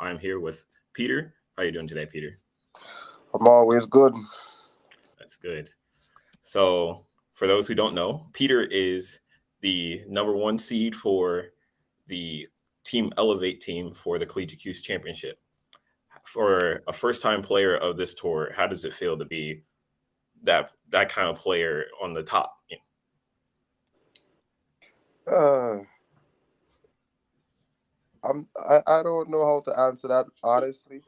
I'm here with Peter. How you doing today, Peter? I'm always good. That's good. So, for those who don't know, Peter is the number one seed for the Team Elevate team for the Collegiate Youth Championship. For a first-time player of this tour, how does it feel to be that kind of player on the top? Uh, I don't know how to answer that honestly.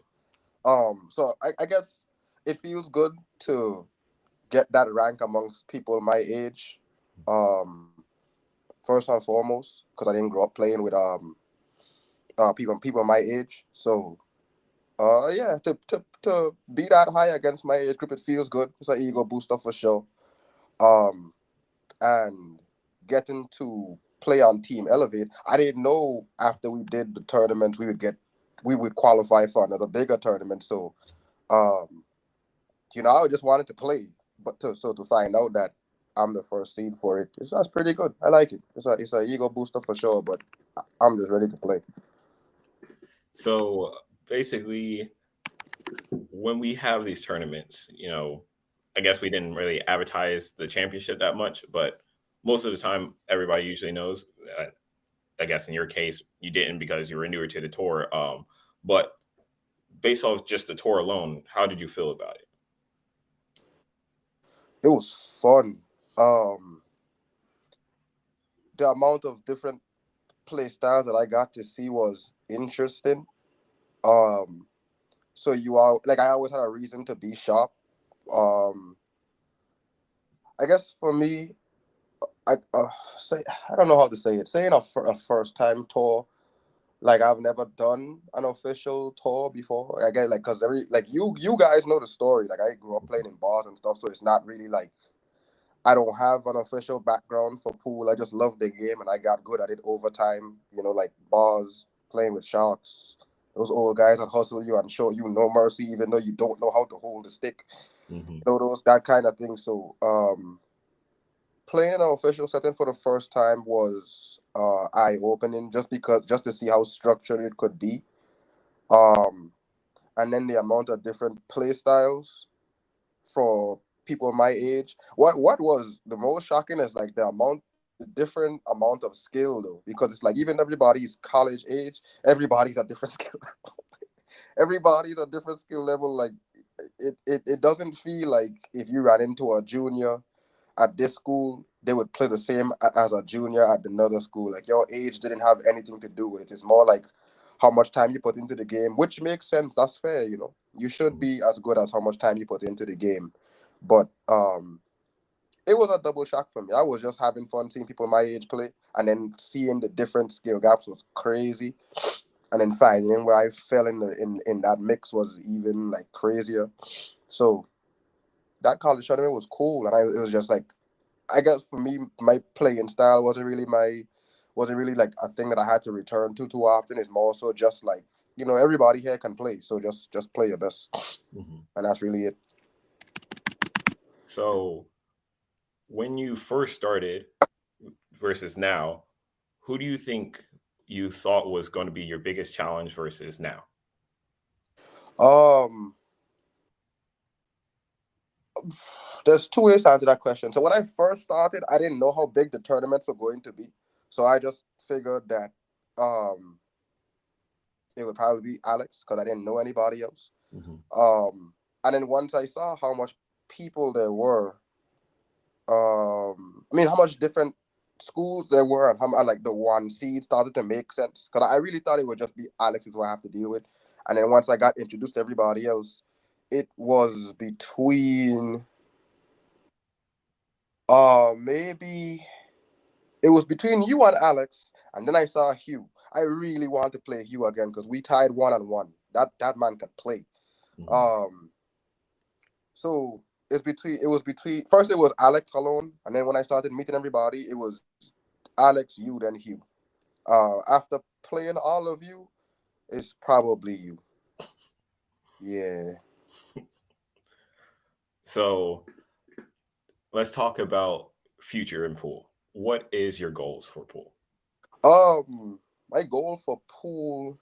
So I guess it feels good to get that rank amongst people my age. Um, First and foremost, because I didn't grow up playing with people my age. So yeah, to be that high against my age group, it feels good. It's an ego booster for sure. Um, and getting to play on Team Elevate, I didn't know after we did the tournament we would qualify for another bigger tournament. So um, I just wanted to play, but to find out that I'm the first seed for it, that's pretty good. I like it. It's a ego booster for sure, but I'm just ready to play. So, basically, when we have these tournaments, I guess we didn't really advertise the championship that much, but most of the time, everybody usually knows. I guess in your case, you didn't because you were newer to the tour. But based off just the tour alone, how did you feel about it? It was fun. Um, the amount of different play styles that I got to see was interesting. Um, so you are like I always had a reason to be sharp. Um, I guess for me, I say I don't know how to say it. Saying a first time tour, like I've never done an official tour before. I get like because you guys know the story. Like I grew up playing in bars and stuff, so it's not really like I don't have an official background for pool. I just love the game and I got good at it over time. Like bars, playing with sharks. Those old guys that hustle you and show you no mercy, even though you don't know how to hold the stick. Mm-hmm. Those that kind of thing. So playing in an official setting for the first time was eye opening just to see how structured it could be. Um and then the amount of different play styles for people my age. What was the most shocking is like the different amount of skill though, because it's like even everybody's college age, everybody's a different skill. Everybody's a different skill level. Like it doesn't feel like if you ran into a junior at this school, they would play the same as a junior at another school. Like your age didn't have anything to do with it. It's more like how much time you put into the game, which makes sense. That's fair. You should be as good as how much time you put into the game. But it was a double shock for me. I was just having fun seeing people my age play, and then seeing the different skill gaps was crazy. And then finding where I fell in that mix was even like crazier. So that college tournament was cool, and it was just like I guess for me, my playing style wasn't really like a thing that I had to return to too often. It's more so just like everybody here can play, so just play your best, Mm-hmm. and that's really it. So, when you first started versus now, who do you think you thought was going to be your biggest challenge versus now? Um, there's two ways to answer that question. So when I first started, I didn't know how big the tournaments were going to be, so I just figured that um it would probably be Alex because I didn't know anybody else. Mm-hmm. And then once I saw how much people there were, I mean, how much different schools there were and how like the one seed started to make sense. Because I really thought it would just be Alex is what I have to deal with. And then once I got introduced to everybody else, it was between maybe it was between you and Alex, and then I saw Hugh. I really want to play Hugh again because we tied 1-1. That man can play. Mm-hmm. Um, so it was between first it was Alex alone, and then when I started meeting everybody, it was Alex, you, then Hugh. After playing all of you, it's probably you. Yeah. So, let's talk about future in pool. What is your goals for pool? My goal for pool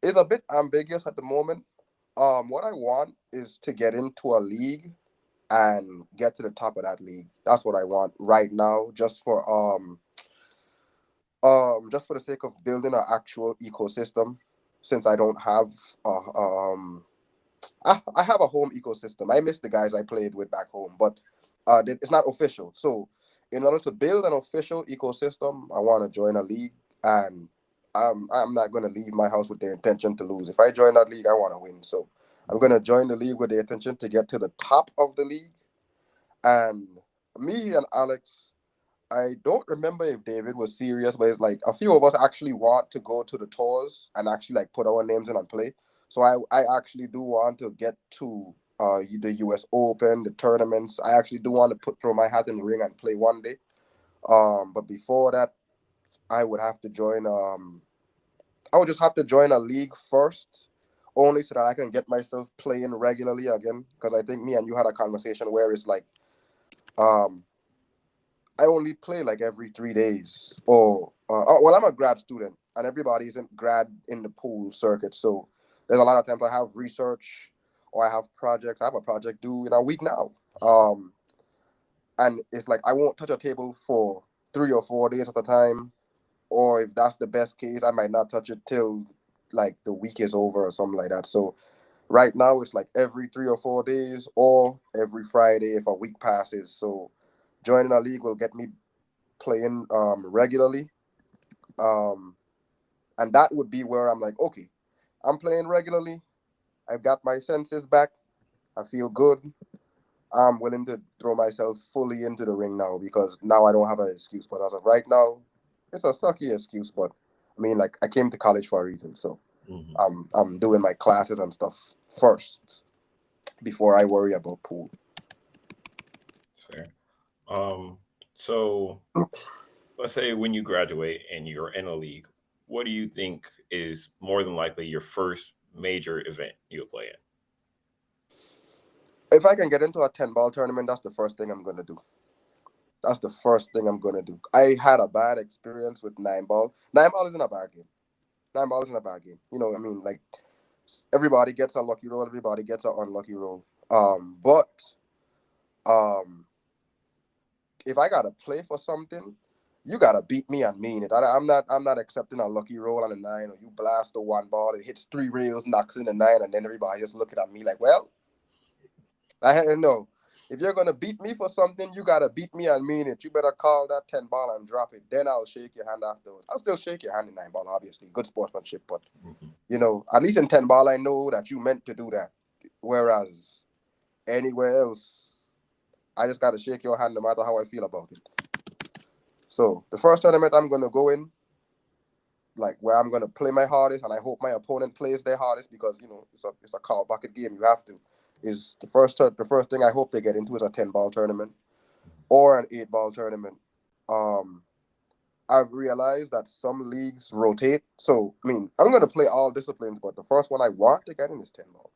is a bit ambiguous at the moment. What I want is to get into a league and get to the top of that league. That's what I want right now, just for the sake of building an actual ecosystem. Since I don't have I have a home ecosystem. I miss the guys I played with back home, but it's not official. So, in order to build an official ecosystem, I want to join a league, and I'm not going to leave my house with the intention to lose. If I join that league, I want to win. So, I'm going to join the league with the intention to get to the top of the league. And me and Alex, I don't remember if David was serious, but it's like a few of us actually want to go to the tours and actually like put our names in and play. So I actually do want to get to the US Open, the tournaments. I actually do want to throw my hat in the ring and play one day. But before that, I would have to join I would just have to join a league first, only so that I can get myself playing regularly again. Because I think me and you had a conversation where it's like um I only play like every 3 days. Well, I'm a grad student, and everybody isn't grad in the pool circuit. So there's a lot of times I have research or I have projects. I have a project due in a week now. Um, and it's like I won't touch a table for 3 or 4 days at a time. Or if that's the best case, I might not touch it till like the week is over or something like that. So right now it's like every 3 or 4 days or every Friday if a week passes. So joining a league will get me playing regularly. Um, and that would be where I'm like, okay, I'm playing regularly. I've got my senses back. I feel good. I'm willing to throw myself fully into the ring now because now I don't have an excuse. But as of right now, it's a sucky excuse. But I mean, like I came to college for a reason, so Mm-hmm. I'm doing my classes and stuff first before I worry about pool. Fair. Um, so let's say when you graduate and you're in a league, what do you think is more than likely your first major event you'll play in? If I can get into a 10 ball tournament, that's the first thing I'm gonna do. That's the first thing I'm gonna do. I had a bad experience with 9 ball. 9 ball isn't a bad game. 9 ball isn't a bad game. You know, what I mean, like everybody gets a lucky roll, everybody gets an unlucky roll. But um, if I gotta play for something, you gotta beat me and mean it. I'm not accepting a lucky roll on a 9 or you blast the 1 ball, it hits 3 rails, knocks in the 9, and then everybody just looking at me like, well, I know. If you're gonna beat me for something, you gotta beat me and mean it. You better call that 10 ball and drop it. Then I'll shake your hand afterwards. I'll still shake your hand in 9 ball, obviously. Good sportsmanship, but Mm-hmm. at least in 10 ball, I know that you meant to do that. Whereas anywhere else, I just gotta shake your hand no matter how I feel about it. So the first tournament I'm gonna go in, like where I'm gonna play my hardest, and I hope my opponent plays their hardest because it's a call bucket game. You have to. Is the first thing I hope they get into is a 10 ball tournament or an 8 ball tournament. Um, I've realized that some leagues rotate. So I mean, I'm gonna play all disciplines, but the first one I want to get in is 10 ball.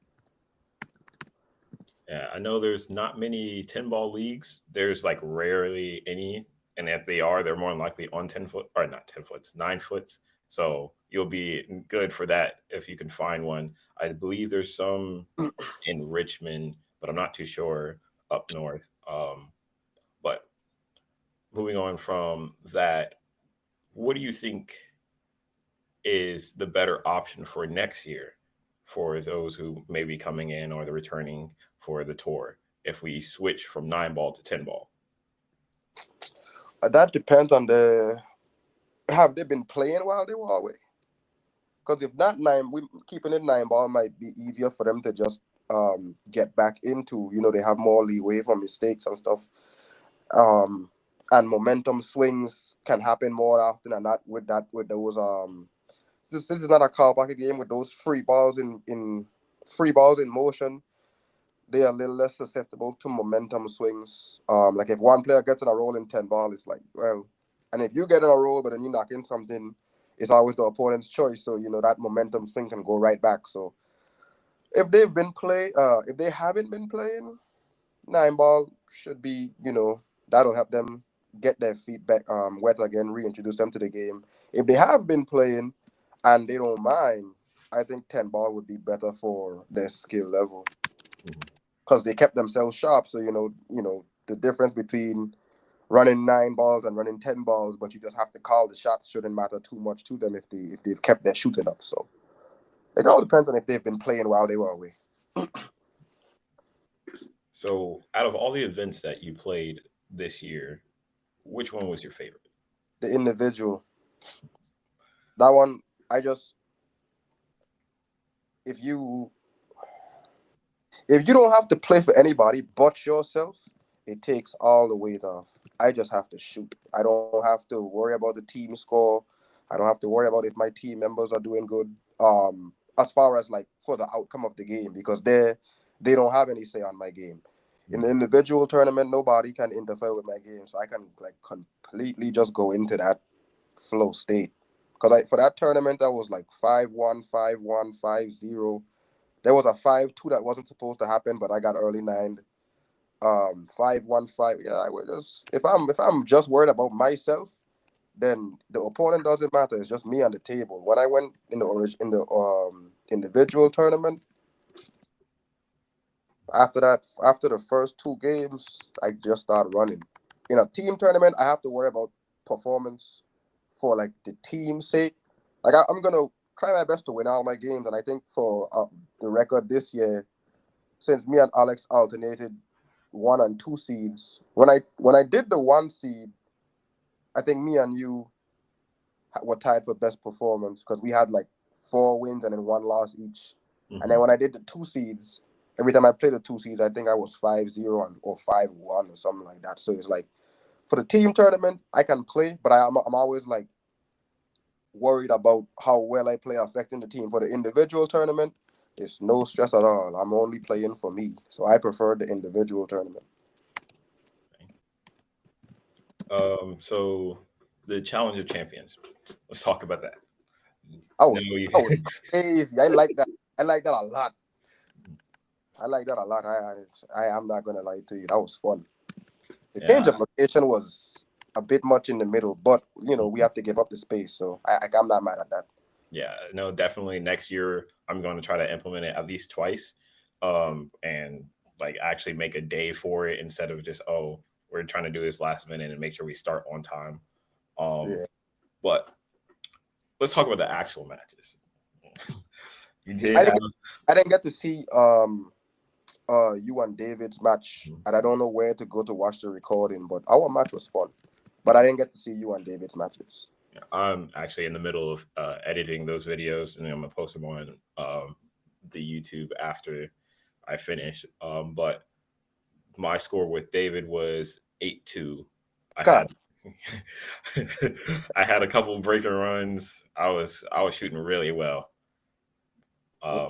Yeah, I know there's not many 10 ball leagues. There's like rarely any. And if they are, they're more than likely on 10 foot or not 10 foots, 9 foots. So you'll be good for that if you can find one. I believe there's some in Richmond, but I'm not too sure up north. But moving on from that, what do you think is the better option for next year for those who may be coming in or the returning for the tour if we switch from 9 ball to 10 ball? That depends on the have they been playing while they were away. Because if not we keeping it 9 ball might be easier for them to just get back into. They have more leeway for mistakes and stuff. Um, and momentum swings can happen more often than not with those this is not a call back game with those free balls in motion. They are a little less susceptible to momentum swings. Like if one player gets in a roll in 10 ball, it's like, well, and if you get in a roll but then you knock in something, it's always the opponent's choice. So that momentum swing can go right back. So if they haven't been playing, 9 ball should be, that'll help them get their feet back wet again, reintroduce them to the game. If they have been playing and they don't mind, I think 10 ball would be better for their skill level Mhm. because they kept themselves sharp. So the difference between running 9 balls and running 10 balls, but you just have to call the shots shouldn't matter too much to them if they've kept their shooting up. So it all depends on if they've been playing while they were away. So, out of all the events that you played this year, which one was your favorite? The individual, that one, I just if you if you don't have to play for anybody but yourself, it takes all the weight off. I just have to shoot. I don't have to worry about the team score. I don't have to worry about if my team members are doing good. As far as like for the outcome of the game, because they don't have any say on my game. In the Mhm. individual tournament, nobody can interfere with my game, so I can like completely just go into that flow state. Because for that tournament, I was like 5-1, 5-1, 5-0. There was a 5-2 that wasn't supposed to happen, but I got early 9. 5-1, 5. Yeah, I would just if I'm just worried about myself, then the opponent doesn't matter. It's just me on the table. When I went in the individual tournament, after the first 2 games, I just started running. In a team tournament, I have to worry about performance for like the team's sake. Like I'm gonna try my best to win all my games, and I think for the record this year, since me and Alex alternated 1 and 2 seeds, when I did the 1 seed, I think me and you were tied for best performance because we had like 4 wins and then 1 loss each. And then Mhm. when I did the 2 seeds, every time I played the 2 seeds, I think I was 5-0 or 5-1 or something like that. So it's like for the team tournament, I can play, but I'm always like worried about how well I play affecting the team. For the individual tournament, it's no stress at all. I'm only playing for me. So I prefer the individual tournament. So the Challenge of Champions. Let's talk about that. I No, was you. I was crazy. I like that. I like that a lot. I like that a lot. I'm not gonna lie to you. That was fun. The Yeah, change of location was a bit much in the middle, but we mhm. have to give up the space, so I'm not mad at that. Yeah, no, definitely next year I'm going to try to implement it at least twice, and like actually make a day for it instead of just we're trying to do this last minute and make sure we start on time. Um, Yeah, but let's talk about the actual matches. You I did didn't have. get, I didn't get to see you and David's match, and I don't know where to go to watch the recording, but our match was fun. But I didn't get to see you and David's matches. I'm actually in the middle of editing those videos, and I'm gonna post them on the YouTube after I finish. But my score with David was 8-2. I had God, I had a couple breaking runs. I was shooting really well. good Um,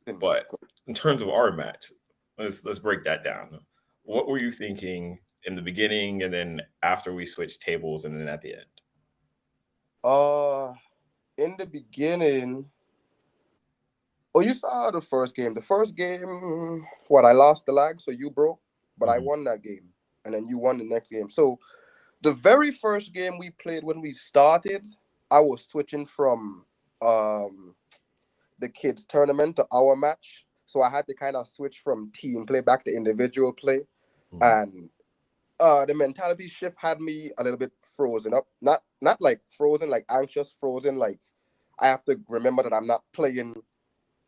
shooting. but in terms of our match, let's break that down. What were you thinking in the beginning, and then after we switched tables, and then at the end? Uh, in the beginning, oh, you saw the first game. The first game, what I lost the lag, so you broke, but I Hmm. won that game, and then you won the next game. So the very first game we played when we started, I was switching from um the kids tournament to our match. So I had to kind of switch from team play back to individual play. Hmm. And the mentality shift had me a little bit frozen up. Not like frozen, like anxious, frozen, like I have to remember that I'm not playing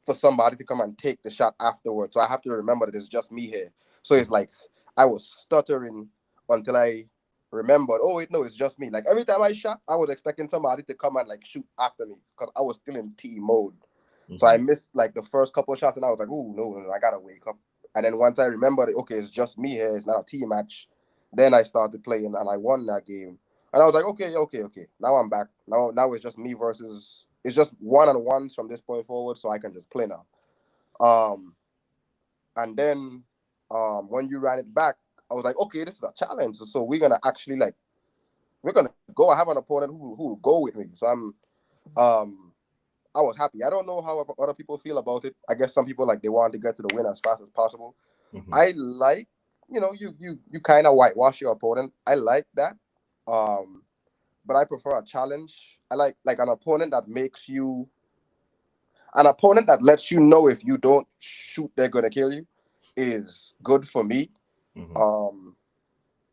for somebody to come and take the shot afterwards. So I have to remember that it's just me here. So it's like I was stuttering until I remembered, oh wait, no, it's just me. Like every time I shot, I was expecting somebody to come and like shoot after me because I was still in team mode. So I Hmm. missed like the first couple of shots and I was like, oh no, no, I gotta wake up. And then once I remembered it, okay, it's just me here, it's not a team match. Then I started playing and I won that game. And I was like, okay, okay, okay. Now I'm back. Now it's just me versus it's just one-on-ones from this point forward, so I can just play now. Um, and then when you ran it back, I was like, okay, this is a challenge. So we're gonna go. I have an opponent who will go with me. So um I was happy. I don't know how other people feel about it. I guess some people like they want to get to the win as fast as possible. Hmm. I like, you kind of whitewash your opponent. I like that. Um, but I prefer a challenge. I like an opponent that makes you An opponent that lets you know if you don't shoot, they're gonna kill you is good for me. Mm-hmm. Um,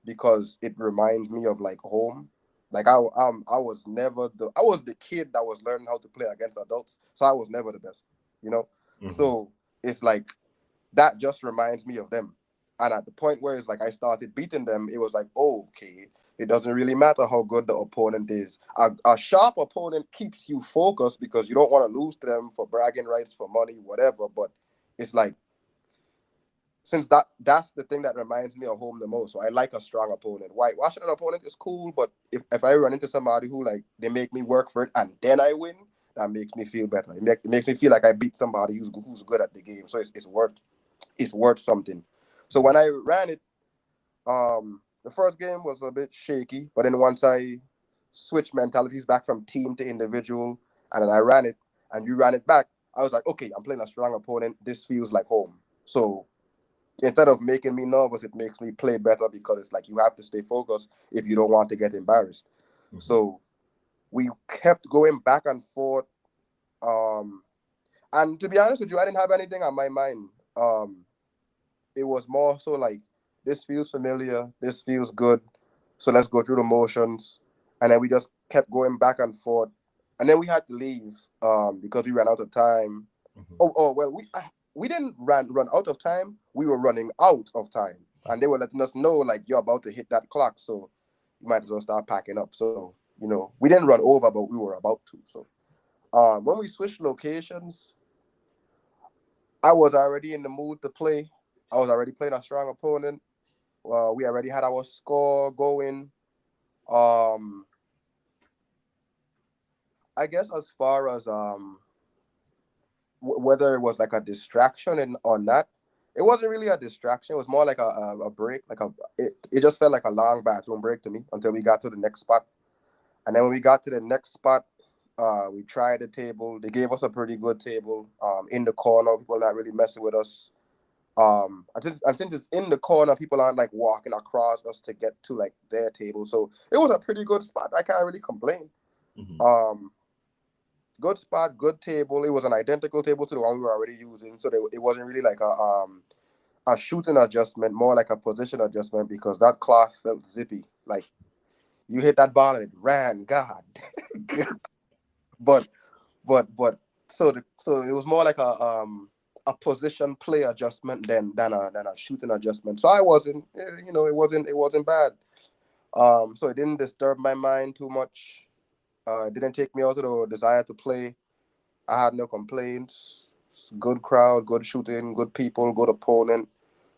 because it reminds me of like home. Like I was never I was the kid that was learning how to play against adults, so I was never the best, you know. Mm-hmm. So it's like that just reminds me of them. And at the point where it's like I started beating them, it was like, oh, okay, it doesn't really matter how good the opponent is. A sharp opponent keeps you focused because you don't want to lose to them for bragging rights, for money, whatever. But it's like since that's the thing that reminds me of home the most. So I like a strong opponent. Watching an opponent is cool, but if I run into somebody who like they make me work for it and then I win, that makes me feel better. It makes me feel like I beat somebody who's good at the game. So it's worth something. So when I ran it, the first game was a bit shaky, but then once I switched mentalities back from team to individual, and then I ran it, and you ran it back, I was like, okay, I'm playing a strong opponent. This feels like home. So instead of making me nervous, it makes me play better because it's like you have to stay focused if you don't want to get embarrassed. Mm-hmm. So we kept going back and forth. Um, and to be honest with you, I didn't have anything on my mind. It was more so like this feels familiar, this feels good, so let's go through the motions, and then we just kept going back and forth, and then we had to leave because we ran out of time. Mm-hmm. Oh well, we didn't run out of time. We were running out of time, and they were letting us know like you're about to hit that clock, so you might as well start packing up. So we didn't run over, but we were about to. So when we switched locations, I was already in the mood to play. I was already playing a strong opponent. We already had our score going. Um, I guess as far as whether it was like a distraction or not, it wasn't really a distraction. It was more like a break. It just felt like a long bathroom break to me until we got to the next spot. And then when we got to the next spot, we tried the table. They gave us a pretty good table. In the corner, people not really messing with us. And since it's in the corner, people aren't like walking across us to get to like their table. So it was a pretty good spot. I can't really complain. Mm-hmm. Um, Good spot, good table. It was an identical table to the one we were already using, so it wasn't really like a shooting adjustment, more like a position adjustment because that cloth felt zippy. Like you hit that ball and it ran. God, but but so it was more like a position play adjustment than a shooting adjustment. So I wasn't, it wasn't bad. So it didn't disturb my mind too much. It didn't take me out of the desire to play. I had no complaints. Good crowd, good shooting, good people, good opponent.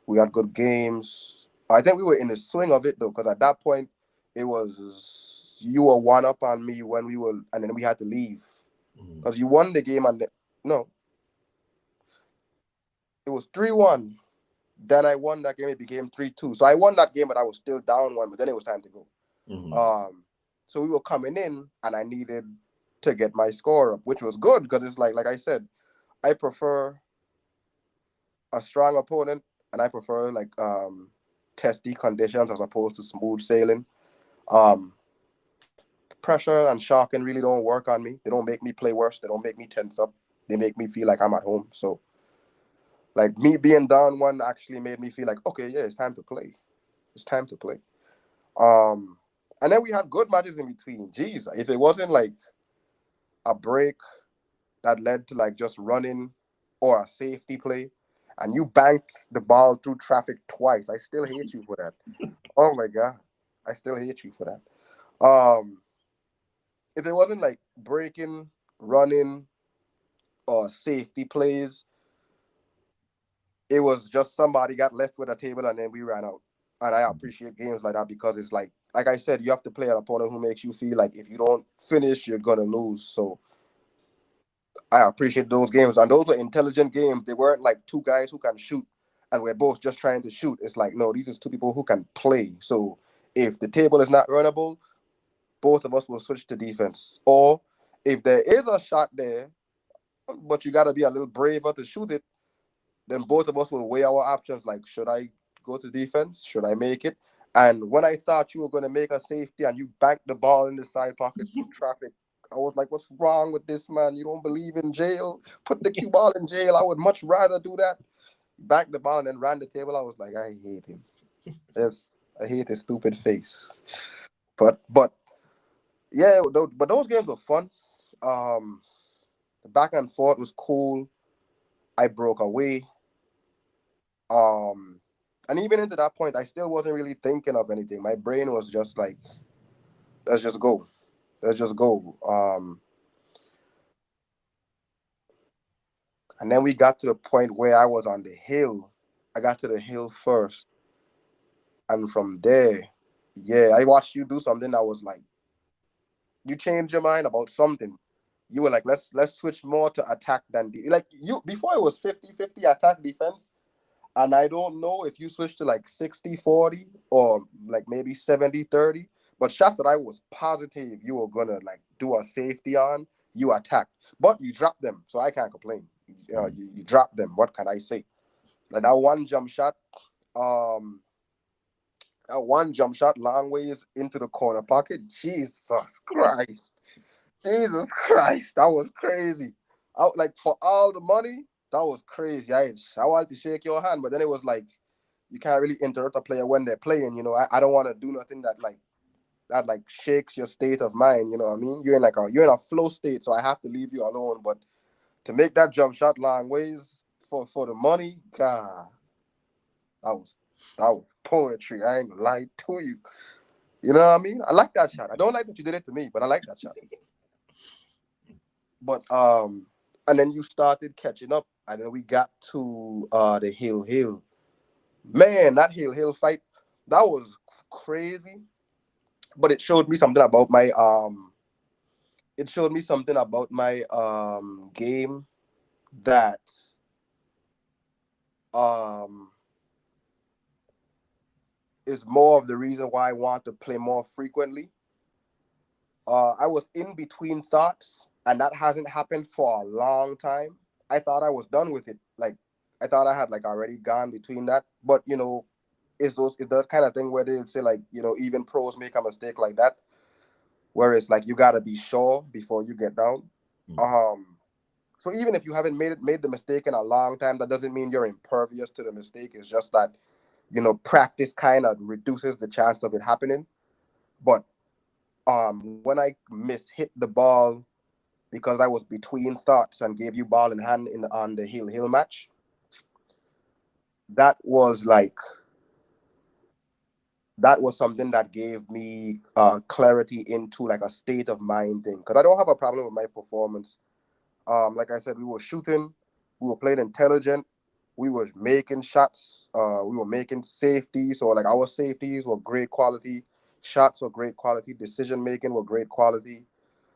We had good games. I think we were in the swing of it though, because at that point it was you were one up on me when we were, and then we had to leave Mm-hmm. because you won the game and no, it was 3-1. Then I won that game. It became 3-2. So I won that game, but I was still down one. But then it was time to go. Mm-hmm. So we were coming in, and I needed to get my score up, which was good because it's like I said, I prefer a strong opponent, and I prefer like testy conditions as opposed to smooth sailing. Um, Pressure and shocking really don't work on me. They don't make me play worse. They don't make me tense up. They make me feel like I'm at home. So like me being down one actually made me feel like okay, yeah, it's time to play. It's time to play. Um, and then we had good matches in between. Jeez, if it wasn't like a break that led to like just running or a safety play, and you banked the ball through traffic twice, I still hate you for that. Oh my god, I still hate you for that. If it wasn't like breaking, running, or safety plays, it was just somebody got left with a table and then we ran out. And I appreciate games like that because it's like I said, you have to play an opponent who makes you feel like if you don't finish, you're gonna lose. So I appreciate those games, and those were intelligent games. They weren't like two guys who can shoot, and we're both just trying to shoot. It's like no, these are two people who can play. So if the table is not runnable, both of us will switch to defense. Or if there is a shot there, but you gotta be a little braver to shoot it, then both of us will weigh our options. Like, should I go to defense? Should I make it? And when I thought you were gonna make a safety and you banked the ball in the side pocket through traffic, I was like, what's wrong with this man? You don't believe in jail? Put the cue ball in jail. I would much rather do that. Back the ball and then ran the table. I was like, I hate him. Yes, I hate his stupid face. But yeah, but those games were fun. Um, the back and forth was cool. I broke away. Um, and even into that point, I still wasn't really thinking of anything. My brain was just like, let's just go, let's just go. And then we got to the point where I was on the hill. I got to the hill first, and from there, yeah, I watched you do something that was like, you changed your mind about something. You were like, let's switch more to attack than like you before it was 50-50 attack defense. And I don't know if you switched to like 60-40 or like maybe 70-30. But shots that I was positive you were gonna like do a safety on, you attacked. But you dropped them, so I can't complain. You dropped them. What can I say? Like that one jump shot, um, long ways into the corner pocket. Jesus Christ. Jesus Christ, that was crazy. Out like for all the money, that was crazy. I wanted to shake your hand, but then it was like you can't really interrupt a player when they're playing. I don't want to do nothing that like shakes your state of mind. You know what I mean? You're in a flow state, so I have to leave you alone. But to make that jump shot long ways for the money, God, that was poetry. I ain't gonna lie to you. You know what I mean? I like that shot. I don't like that you did it to me, but I like that shot. But and then you started catching up, and then we got to the hill. Man, that hill fight, that was crazy. But it showed me something about my game that um is more of the reason why I want to play more frequently. I was in between thoughts, and that hasn't happened for a long time. I thought I was done with it. Like I thought I had like already gone between that. But it's that kind of thing where they say like, even pros make a mistake like that, where it's like you gotta be sure before you get down. Um so even if you haven't made the mistake in a long time, that doesn't mean you're impervious to the mistake. It's just that, practice kind of reduces the chance of it happening. But when I hit the ball because I was between thoughts and gave you ball in hand on the hill match, that was like that was something that gave me clarity into like a state of mind thing, because I don't have a problem with my performance. Like I said, we were shooting, we were playing intelligent, we were making shots, we were making safeties. So like our safeties were great quality, shots were great quality, decision making were great quality.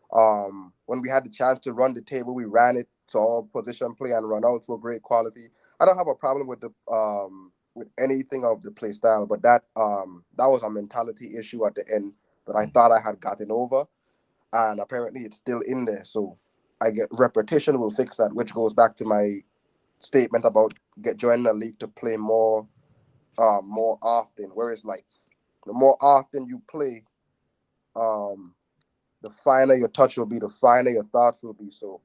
When we had the chance to run the table, we ran it to all position play and run out to a great quality. I don't have a problem with anything of the play style, but that was a mentality issue at the end that I thought I had gotten over, and apparently it's still in there. So I get repetition will fix that, which goes back to my statement about get joining the league to play more often. Whereas like the more often you play, um, the finer your touch will be, the finer your thoughts will be. So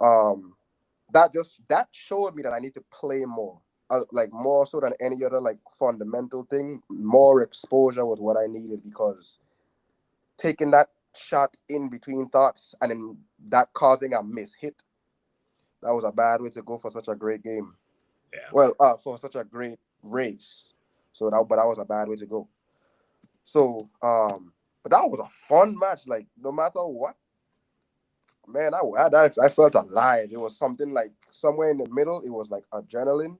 um, that showed me that I need to play more, like more so than any other like fundamental thing. More exposure was what I needed, because taking that shot in between thoughts and then that causing a miss hit, that was a bad way to go for such a great game. Yeah. Well, for such a great race. But that was a bad way to go. So, but that was a fun match. Like no matter what, man, I felt alive. It was something like somewhere in the middle. It was like adrenaline,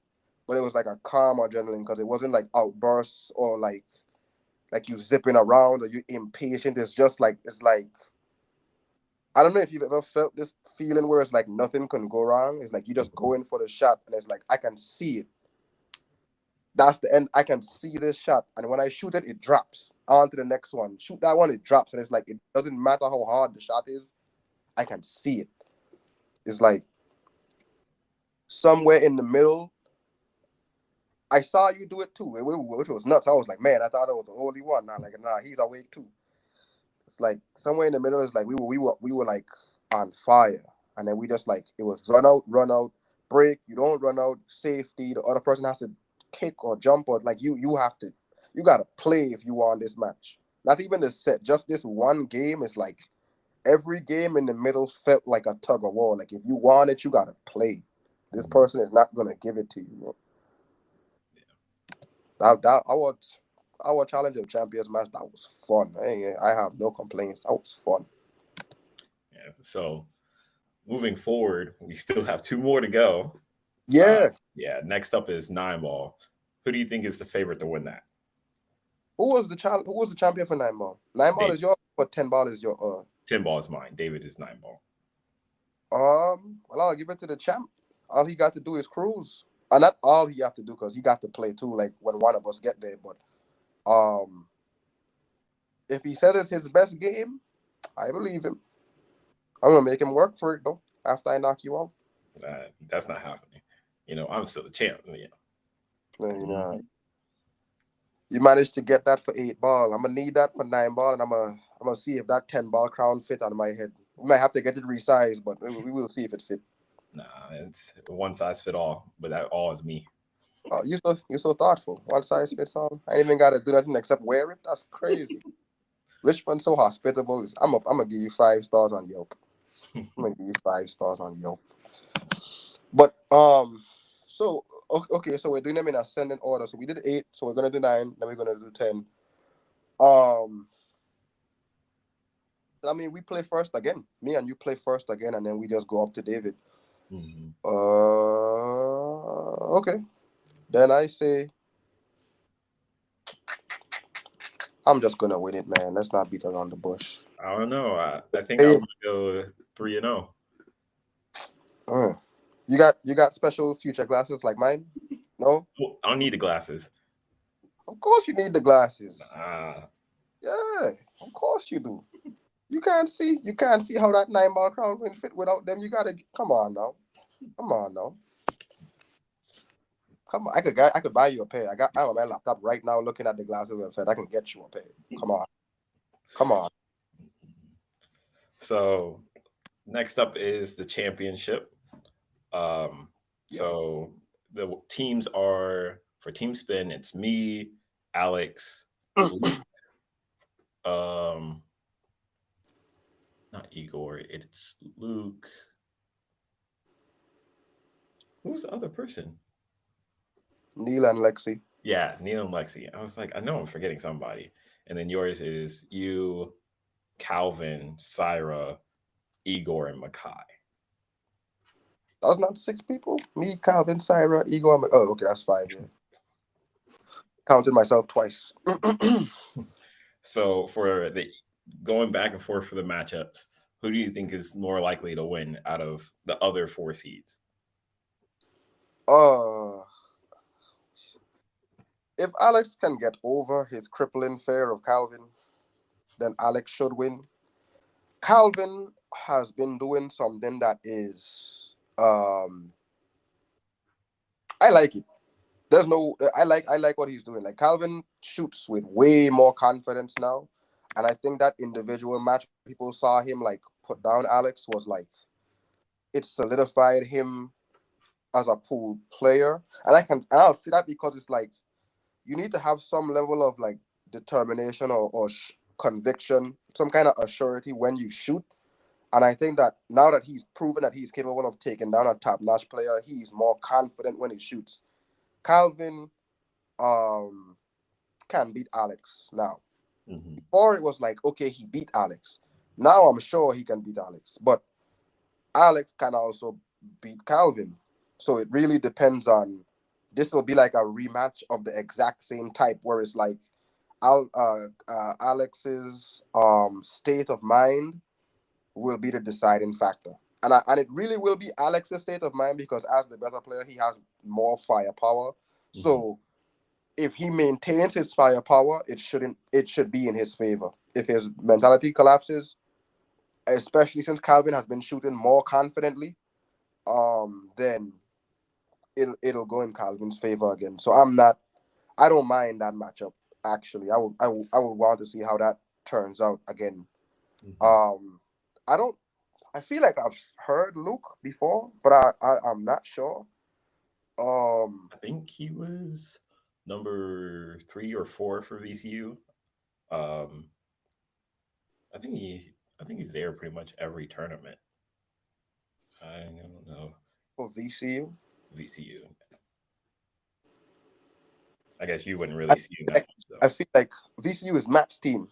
but it was like a calm adrenaline, because it wasn't like outbursts or like you zipping around or you impatient. It's like I don't know if you've ever felt this feeling where it's like nothing can go wrong. It's like you just go in for the shot, and it's like I can see it. That's the end. I can see this shot, and when I shoot it, it drops. On to the next one. Shoot that one, it drops, and it's like it doesn't matter how hard the shot is. I can see it. It's like somewhere in the middle. I saw you do it too, which was nuts. I was like, man, I thought I was the only one. Nah, he's awake too. It's like somewhere in the middle is like we were like on fire, and then we just like it was run out, break. You don't run out, safety. The other person has to kick or jump or like you gotta play if you want this match. Not even the set, just this one game is like every game in the middle felt like a tug of war. Like if you want it, you gotta play. This Mhm. person is not gonna give it to you, bro. That our Challenge of Champions match, that was fun. I have no complaints. That was fun. Yeah. So moving forward, we still have two more to go. Uh, Yeah. yeah. Next up is nine ball. Who do you think is the favorite to win that? Who was the champion for 9 ball? 9 ball Dave. is your, but 10 ball is your 10 ball is mine. David is nine ball. well, I'll give it to the champ. All he got to do is cruise. Not all he have to do because he got to play too, like when one of us get there. But um if he says it's his best game, I believe him. I'm gonna make him work for it though, after I knock you out. That's not happening. I'm still the champ. Yeah. You know, Mhm. you managed to get that for 8 ball. I'm gonna need that for 9 ball, and I'm gonna see if that 10 ball crown fit on my head. We might have to get it resized, but we will see if it fit. Nah, it's one size fit all, but that all is me. Oh, you so thoughtful. One size fits all. I ain't even gotta do nothing except wear it. That's crazy. Richmond so hospitable. I'm gonna give you 5 stars on Yelp. I'm gonna give you 5 stars on Yelp. But so okay, so we're doing them in ascending order. So we did 8, so we're gonna do 9, then we're gonna do 10. Um, I mean, we play first again. Me and you play first again, and then we just go up to David. Mhm. Okay. Then I say I'm just gonna win it, man. Let's not beat around the bush. I don't know. I think I Hey, want to go 3-0. uh, you got special future glasses like mine? No? Well, I don't need the glasses. Of course you need the glasses. Nah, Yeah, of course you do. You can't see how that 9 ball crown will fit without them. You gotta come on now. Come on now. Come on. I could buy you a pair. I'm on my laptop right now looking at the glasses website. I can get you a pair. Come on. Come on. so next up is the championship. Um, Yep. so the teams are for Team Spin. It's me, Alex, Luke, um, not Igor. It's Luke. Who's the other person? Neil and Lexi. Yeah, Neil and Lexi. I was like, I know I'm forgetting somebody. And then yours is you, Calvin, Syra, Igor, and Makai. That's not 6 people. Me, Calvin, Syra, Igor. Oh, okay, that's 5. Yeah, counted myself twice. So for the going back and forth for the matchups, who do you think is more likely to win out of the other four seeds? uh, if Alex can get over his crippling fear of Calvin, then Alex should win. Calvin has been doing something that is I like it. There's no I like what he's doing. Like Calvin shoots with way more confidence now. And I think that individual match people saw him like put down Alex was like it solidified him as a pool player. And I'll see that because it's like you need to have some level of like determination or conviction, some kind of assurity when you shoot. And I think that now that he's proven that he's capable of taking down a top-notch player, he's more confident when he shoots. Calvin um can beat Alex now. Mm-hmm. Before it was like, okay, he beat Alex. Now I'm sure he can beat Alex. But Alex can also beat Calvin. So it really depends on this will be like a rematch of the exact same type where it's like Alex's state of mind will be the deciding factor. And it really will be Alex's state of mind because as the better player, he has more firepower. Mm-hmm. So if he maintains his firepower, it should be in his favor. If his mentality collapses, especially since Calvin has been shooting more confidently, then it'll go in Calvin's favor again. So I don't mind that matchup actually. I would want to see how that turns out again. Mhm. I don't. I feel like I've heard Luke before, but I'm not sure. Um, I think he was number 3 or 4 for VCU. Um, I think he's there pretty much every tournament. I don't know. for VCU, VCU. I guess you wouldn't I really see him feel that like much though. I feel like VCU is Matt's team.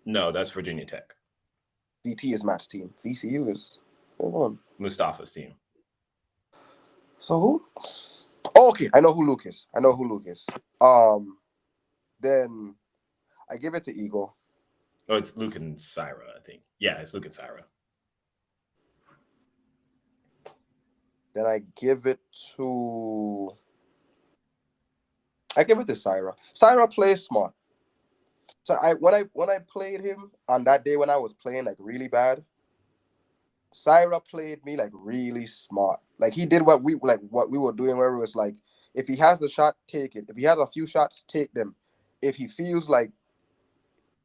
No, that's Virginia Tech. VT is Matt's team. VCU is. Hold on. Mustafa's team. So who? Oh, okay, I know who Luke is. I know who Luke is. Then I give it to Eagle. Oh, it's Luke and Syra, I think. Yeah, it's Luke and Syra. Then I give it to. I give it to Syra. Syra plays smart. So when I played him on that day when I was playing like really bad, Syra played me like really smart. Like he did what we were doing, where it was like, if he has the shot, take it. If he has a few shots, take them. If he feels like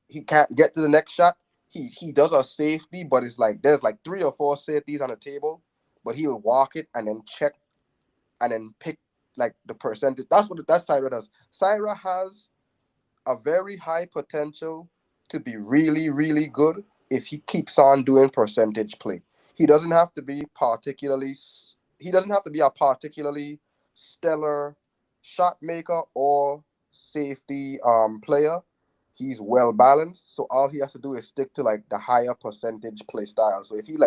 he can't get to the next shot, he does a safety, but it's like there's like 3 or 4 safeties on the table, but he'll walk it and then check and then pick like the percentage. That's Syra does. Syra has a very high potential to be really, really good if he keeps on doing percentage play. He doesn't have to be particularly he doesn't have to be a particularly stellar shot maker or safety player. He's well balanced, so all he has to do is stick to like the higher percentage play style. So if he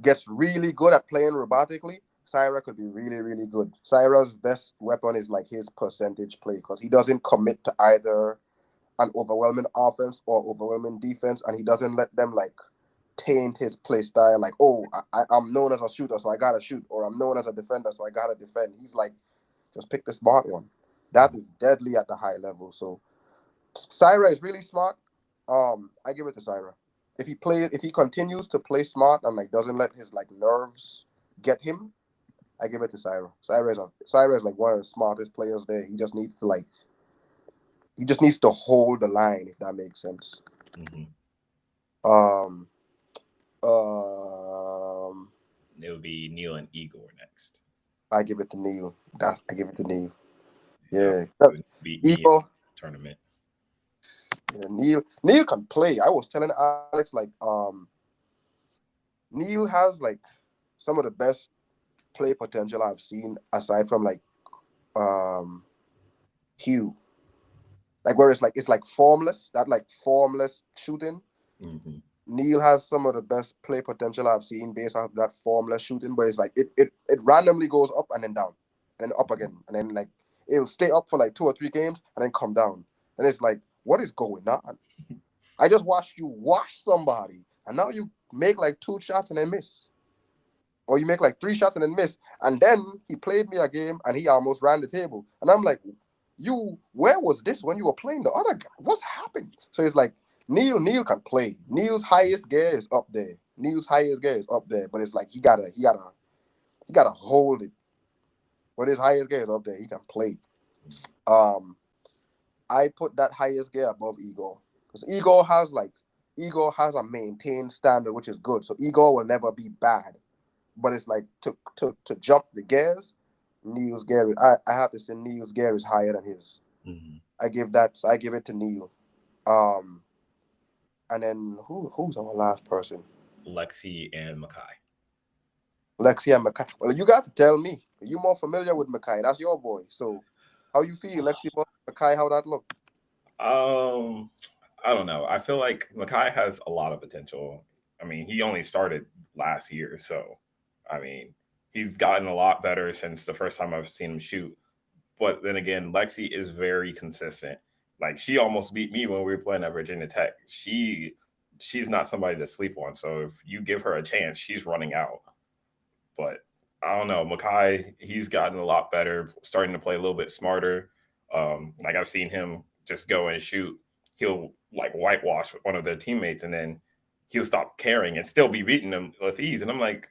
gets really good at playing robotically, Syra could be really, really good. Syra's best weapon is like his percentage play because he doesn't commit to either an overwhelming offense or overwhelming defense, and he doesn't let them like taint his play style. Like, oh, I'm known as a shooter, so I gotta shoot, or I'm known as a defender, so I gotta defend. He's like, just pick the smart one. That is deadly at the high level. So Syra is really smart. I give it to Syra. If he continues to play smart and like doesn't let his like nerves get him, I give it to Syra. Syra is like one of the smartest players there. He just needs to hold the line, if that makes sense. Mm-hmm. Um, um, It would be Neil and Igor next. I give it to Neil. I give it to Neil. Yep. Yeah, He would beat me in Igor. this tournament. Yeah, Neil can play. I was telling Alex like Neil has like some of the best play potential I've seen aside from like um Hugh. Like where it's like formless, that like formless shooting. Mm-hmm. Neil has some of the best play potential I've seen based off that formless shooting, but it's like it randomly goes up and then down, and then up again, and then like it'll stay up for like 2 or 3 games and then come down. And it's like, what is going on? I just watched you wash somebody, and now you make like 2 shots and then miss. Or you make like 3 shots and then miss. And then he played me a game and he almost ran the table. And I'm like, where was this when you were playing the other guy? What's happened? So it's like Neil can play. Neil's highest gear is up there. Neil's highest gear is up there. But it's like he gotta hold it. But his highest gear is up there. He can play. Um, I put that highest gear above Ego. Because Ego has a maintained standard, which is good. So Ego will never be bad. But it's like to jump the gears, Neil's gear. I have to say Neil's gear is higher than his. Mm-hmm. I give it to Neil. Um, and then who's our last person? Lexi and Makai. Lexi and Makai. Well, you got to tell me. You're more familiar with Makai. That's your boy. So how you feel, Lexi, Makai? How that look? Um, I don't know. I feel like Makai has a lot of potential. I mean, he only started last year, so I mean, he's gotten a lot better since the first time I've seen him shoot. But then again, Lexi is very consistent. Like she almost beat me when we were playing at Virginia Tech. She's not somebody to sleep on. So if you give her a chance, she's running out. But I don't know, Makai, he's gotten a lot better, starting to play a little bit smarter. Like I've seen him just go and shoot. He'll like whitewash one of their teammates, and then he'll stop caring and still be beating them with ease. And I'm like,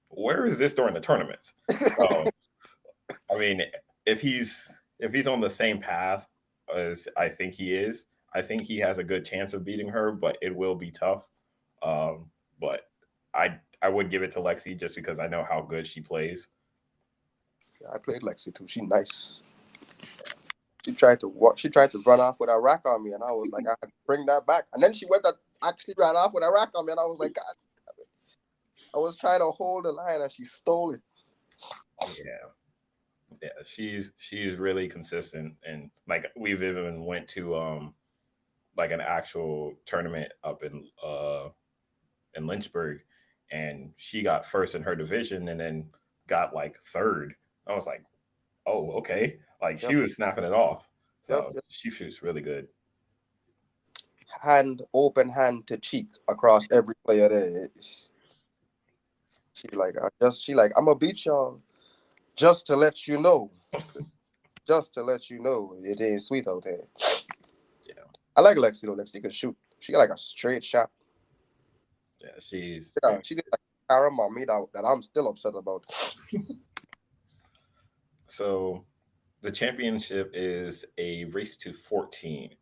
where is this during the tournaments? So I mean, if he's on the same path as I think he is, I think he has a good chance of beating her, but it will be tough. But I would give it to Lexi just because I know how good she plays. Yeah, I played Lexi too. She nice. She tried to run off with a rack on me, and I was like, I had to bring that back. And then she went to actually ran off with a rack on me, and I was like, God, I was trying to hold the line, and she stole it. Yeah. Yeah, she's really consistent, and like we've even went to like an actual tournament up in Lynchburg, and she got first in her division and then got like third. I was like, oh, okay. Like she Yep, was snapping it off. yep, So yep. she shoots really good. Open hand to cheek across every player there. She like, I'm gonna beat y'all just to let you know. Just to let you know, it ain't sweet out there. Yeah. I like Lexi though. Lexi can shoot. She got like a straight shot. Yeah, she's Yeah, very she did like Karen on me that I'm still upset about. so the championship is a race to 14.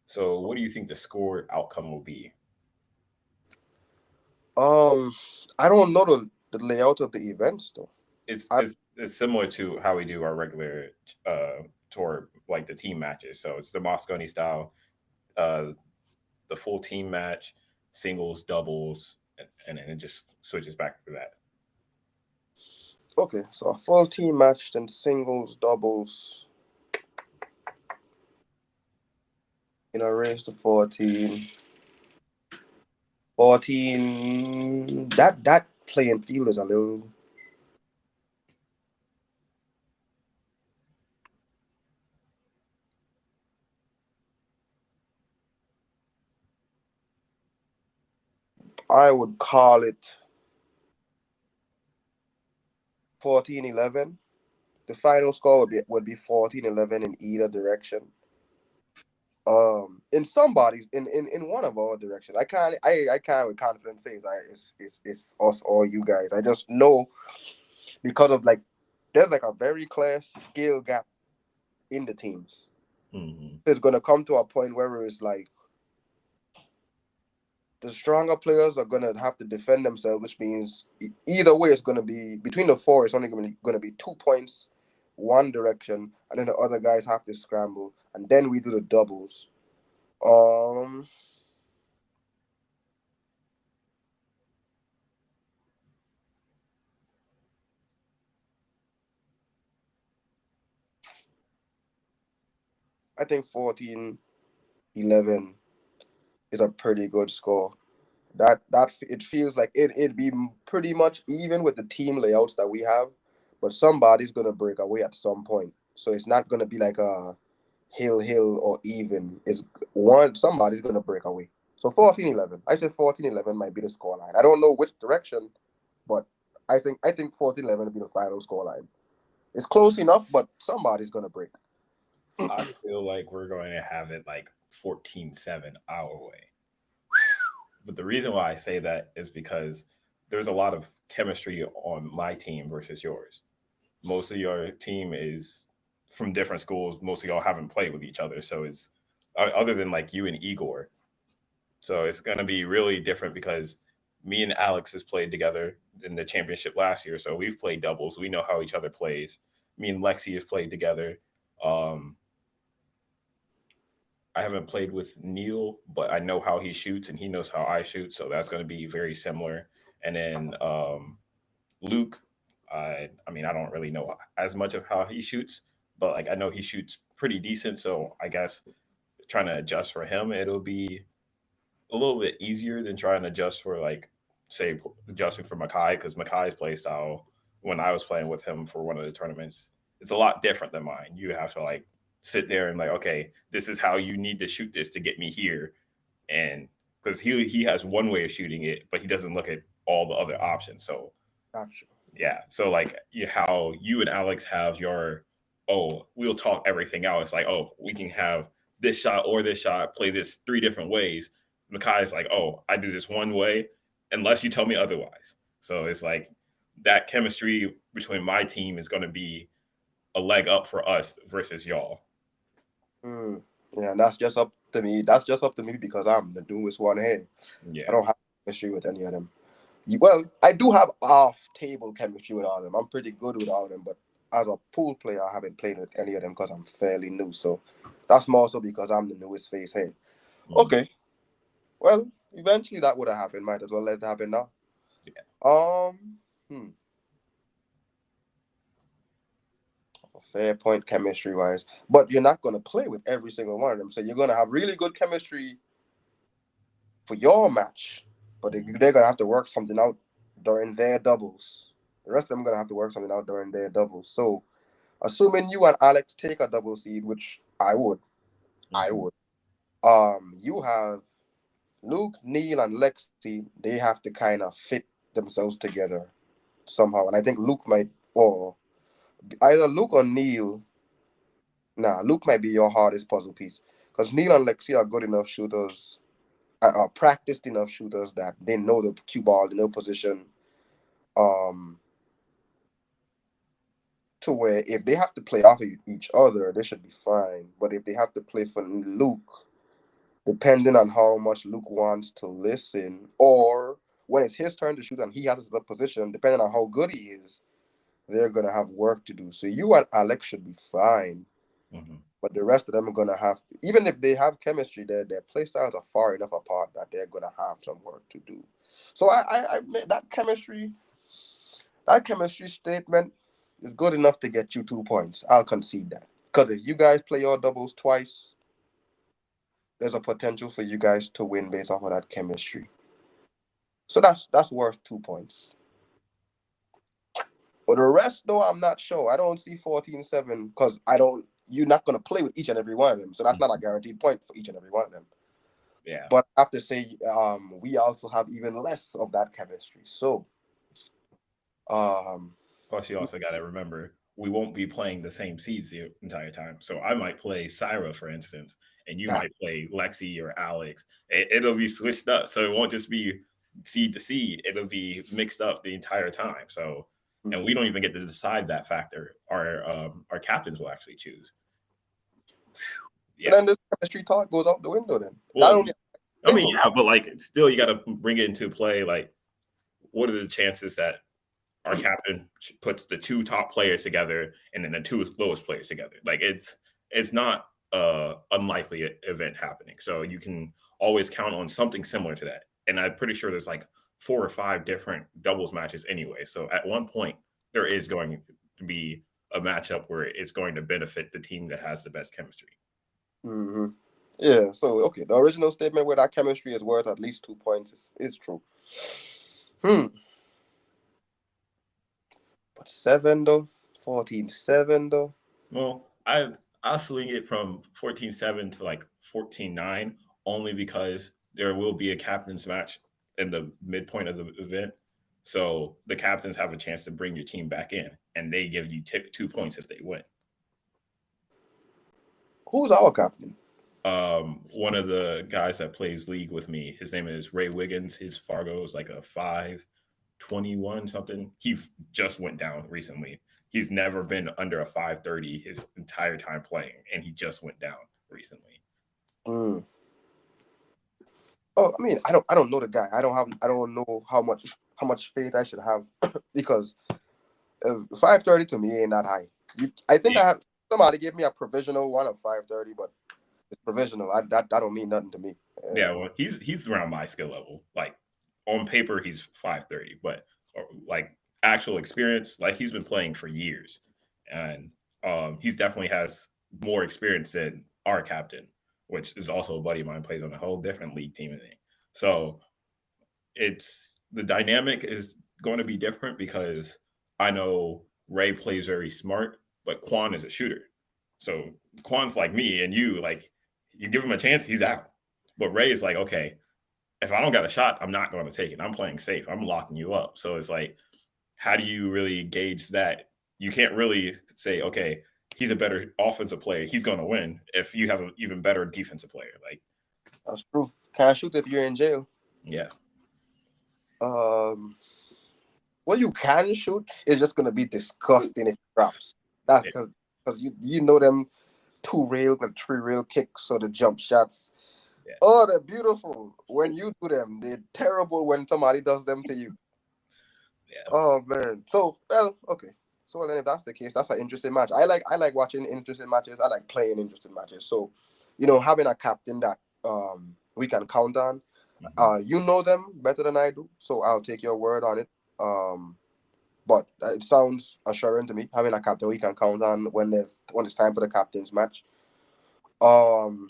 So what do you think the score outcome will be? Um, I don't know the layout of the events though. it's I it's it's similar to how we do our regular tour, like the team matches. So it's the Moscone style, uh, the full team match, singles, doubles, and then it just switches back to that. Okay, so a full team match, then singles, doubles in a race to 14. 14. That playing field is a little. I would call it 14-11. The final score would be 14-11 in either direction. In somebody's in one of our directions. I can't with confidence say it's us or you guys. I just know because of like there's like a very clear skill gap in the teams. Hmm. It's gonna come to a point where it's like the stronger players are gonna have to defend themselves, which means either way it's gonna be between the four. It's only gonna be 2 points, one direction, and then the other guys have to scramble, and then we do the doubles. Um, I think 14-11 is a pretty good score. That it feels like it'd be pretty much even with the team layouts that we have, but somebody's gonna break away at some point. So it's not gonna be like a hill or even. It's one somebody's gonna break away. So 14-11. I said 14-11 might be the scoreline. I don't know which direction, but I think 14-11 will be the final scoreline. It's close enough, but somebody's gonna break. I feel like we're going to have it like 14-7 our way. But the reason why I say that is because there's a lot of chemistry on my team versus yours. Most of your team is from different schools. Most of y'all haven't played with each other. So it's other than like you and Igor. So it's going to be really different because me and Alex has played together in the championship last year. So we've played doubles. We know how each other plays. Me and Lexi have played together. Um, I haven't played with Neil, but I know how he shoots and he knows how I shoot. So that's going to be very similar. And then Luke, I mean, I don't really know as much of how he shoots, but like I know he shoots pretty decent. So I guess trying to adjust for him, it'll be a little bit easier than trying to adjust for like say adjusting for Makai because Makai's play style when I was playing with him for one of the tournaments, it's a lot different than mine. You have to like sit there and like, okay, this is how you need to shoot this to get me here, and because he has one way of shooting it, but he doesn't look at all the other options. So Gotcha. yeah, so like how you and Alex have your we'll talk everything out. It's like we can have this shot or this shot, play this three different ways. Makai is like I do this one way unless you tell me otherwise. So it's like that chemistry between my team is going to be a leg up for us versus y'all. Mm. Yeah, and that's just up to me. That's just up to me because I'm the newest one here. I Yeah. don't have chemistry with any of them. Well, I do have off-table chemistry with all of them. I'm pretty good with all of them, but as a pool player, I haven't played with any of them because I'm fairly new. So that's more so because I'm the newest face here. Mhm. Okay, well, eventually that would have happened. Might as well let it happen now. Yeah. Hmm. That's a fair point chemistry wise. But you're not gonna play with every single one of them. So you're gonna have really good chemistry for your match. But they're gonna have to work something out during their doubles. The rest of them gonna have to work something out during their doubles. So assuming you and Alex take a double seed, which I Mhm. would. You have Luke, Neil, and Lexi. They have to kind of fit themselves together somehow. And I think Luke might, or either Luke or Neil. Nah, Luke might be your hardest puzzle piece because Neil and Lexi are good enough shooters, are practiced enough shooters that they know the cue ball, they know position. Um, to where if they have to play off of each other, they should be fine. But if they have to play for Luke, depending on how much Luke wants to listen, or when it's his turn to shoot and he has his position, depending on how good he is, they're gonna have work to do. So you and Alex should be fine. Mhm. But the rest of them are gonna have to, even if they have chemistry, their play styles are far enough apart that they're gonna have some work to do. So I made that chemistry statement is good enough to get you 2 points. I'll concede that. Because if you guys play your doubles twice, there's a potential for you guys to win based off of that chemistry. So that's worth 2 points. For the rest, though, I'm not sure. I don't see 14-7 because I don't. You're not gonna play with each and every one of them, so that's not a guaranteed point for each and every one of them. Yeah. But I have to say, we also have even less of that chemistry. So, um, Plus, you also got to remember we won't be playing the same seeds the entire time. So I might play Syra, for instance, and you that might play Lexi or Alex. It'll be switched up, so it won't just be seed to seed. It'll be mixed up the entire time. So, and we mhm. don't even get to decide that factor. Our captains will actually choose. So Yeah. then this chemistry talk goes out the window. Then that Well, only I mean, single. yeah, but like, still, you got to bring it into play. Like, what are the chances that our captain puts the two top players together and then the two lowest players together? Like, it's not a unlikely event happening. So you can always count on something similar to that. And I'm pretty sure there's like 4 or 5 different doubles matches anyway. So at one point, there is going to be a matchup where it's going to benefit the team that has the best chemistry. Hmm. Yeah. So okay, the original statement where that chemistry is worth at least 2 points is true. Hmm. But seven though, 14-7 though. Well, I'll swing it from 14-7 to like 14-9 only because there will be a captain's match in the midpoint of the event. So the captains have a chance to bring your team back in, and they give you 2 points if they win. Who's our captain? One of the guys that plays League with me, his name is Ray Wiggins. His Fargo is like a 521 something. He just went down recently. He's never been under a 530 his entire time playing, and he just went down recently. Mm. Oh, I mean, I don't know the guy. I don't know how much faith I should have because 530 to me ain't that high. I think Yeah, I have somebody gave me a provisional one of 530, but it's provisional. That don't mean nothing to me. yeah. Well, he's around my skill level. Like on paper, he's 530, but like actual experience, like he's been playing for years, and he's definitely has more experience than our captain, which is also a buddy of mine. Plays on a whole different league team than me. So it's the dynamic is going to be different because I know Ray plays very smart, but Quan is a shooter. So Quan's like me and you, like you give him a chance, he's out. But Ray is like, okay, if I don't got a shot, I'm not going to take it. I'm playing safe. I'm locking you up. So it's like, how do you really gauge that? You can't really say, okay, he's a better offensive player. He's going to win if you have an even better defensive player. Like, That's true. Can't shoot if you're in jail. yeah, Um, well, you can shoot. It's just gonna be disgusting if it drops. That's because you know them. two rail and three rail kicks or the jump shots. Yeah. Oh, they're beautiful when you do them. They're terrible when somebody does them to you. Yeah. Oh man. So well, okay. So then if that's the case, that's an interesting match. I like watching interesting matches. I like playing interesting matches. So, having a captain that we can count on. Mhm. You know them better than I do, so I'll take your word on it. But it sounds assuring to me having a captain we can count on when it's time for the captain's match. Um,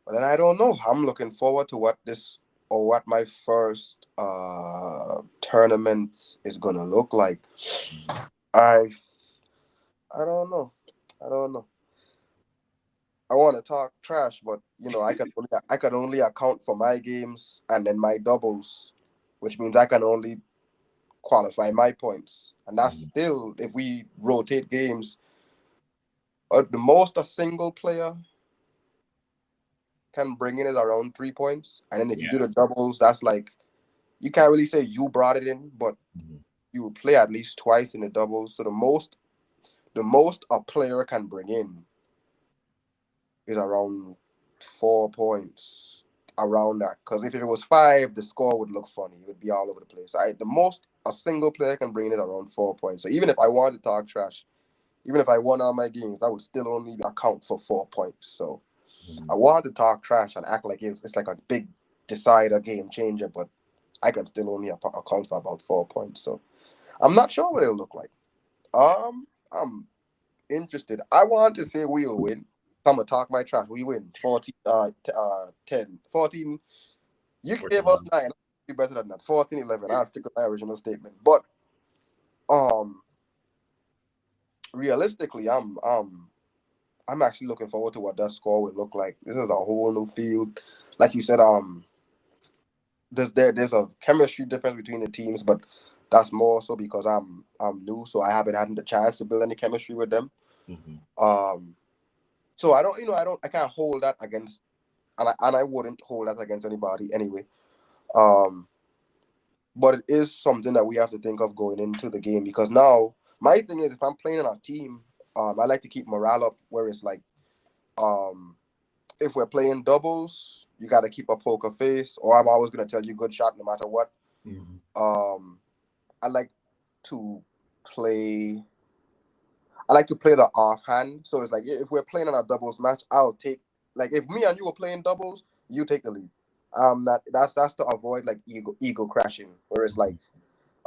but then I don't know. I'm looking forward to what my first tournament is gonna look like. Mhm. I I don't know. I don't know. I want to talk trash, but I can only account for my games and then my doubles, which means I can only qualify my points, and that's Mhm. still if we rotate games. The most a single player can bring in is around 3 points, and then if you Yeah. do the doubles, that's like you can't really say you brought it in, but Mhm. you will play at least twice in the doubles. So the most a player can bring in is around 4 points, around that. Because if it was five, the score would look funny. It would be all over the place. The most a single player can bring in is around 4 points. So even if I wanted to talk trash, even if I won all my games, that would still only account for 4 points. So I Mhm. wanted to talk trash and act like it's like a big decider, game changer, but I can still only account for about 4 points. So I'm not sure what it'll look like. I'm interested. I want to say we'll win. I'm gonna talk my trash. We win 14, 10, 14. You gave us 14. 9. I'll be better than that. 14, 11. I'll stick with my original statement. But um, realistically, I'm actually looking forward to what that score will look like. This is a whole new field. Like you said, there's a chemistry difference between the teams, but that's more so because I'm new, so I haven't had the chance to build any chemistry with them. Mhm. Um, so I can't hold that against, and I wouldn't hold that against anybody anyway. Um, but it is something that we have to think of going into the game because now my thing is if I'm playing on a team, I like to keep morale up where it's like um if we're playing doubles, you got to keep a poker face, or I'm always gonna tell you good shot no matter what. Mhm. Um, I like to play. I like to play the offhand. So it's like if we're playing on a doubles match, I'll take like if me and you were playing doubles, you take the lead. That's to avoid like ego crashing, where it's like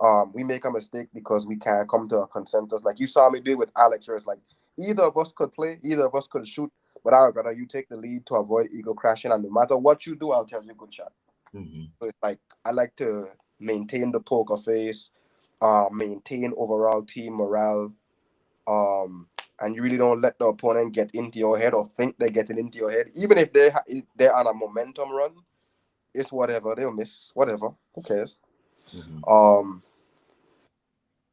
Mhm. we make a mistake because we can't come to a consensus. Like you saw me do it with Alex, where it's like either of us could play, either of us could shoot, but I would rather you take the lead to avoid ego crashing. And no matter what you do, I'll tell you good shot. Mhm. So it's like I like to maintain the poker face, maintain overall team morale, and you really don't let the opponent get into your head or think they're getting into your head. Even if they're on a momentum run, it's whatever they'll miss, whatever. Who cares? Mhm. Um,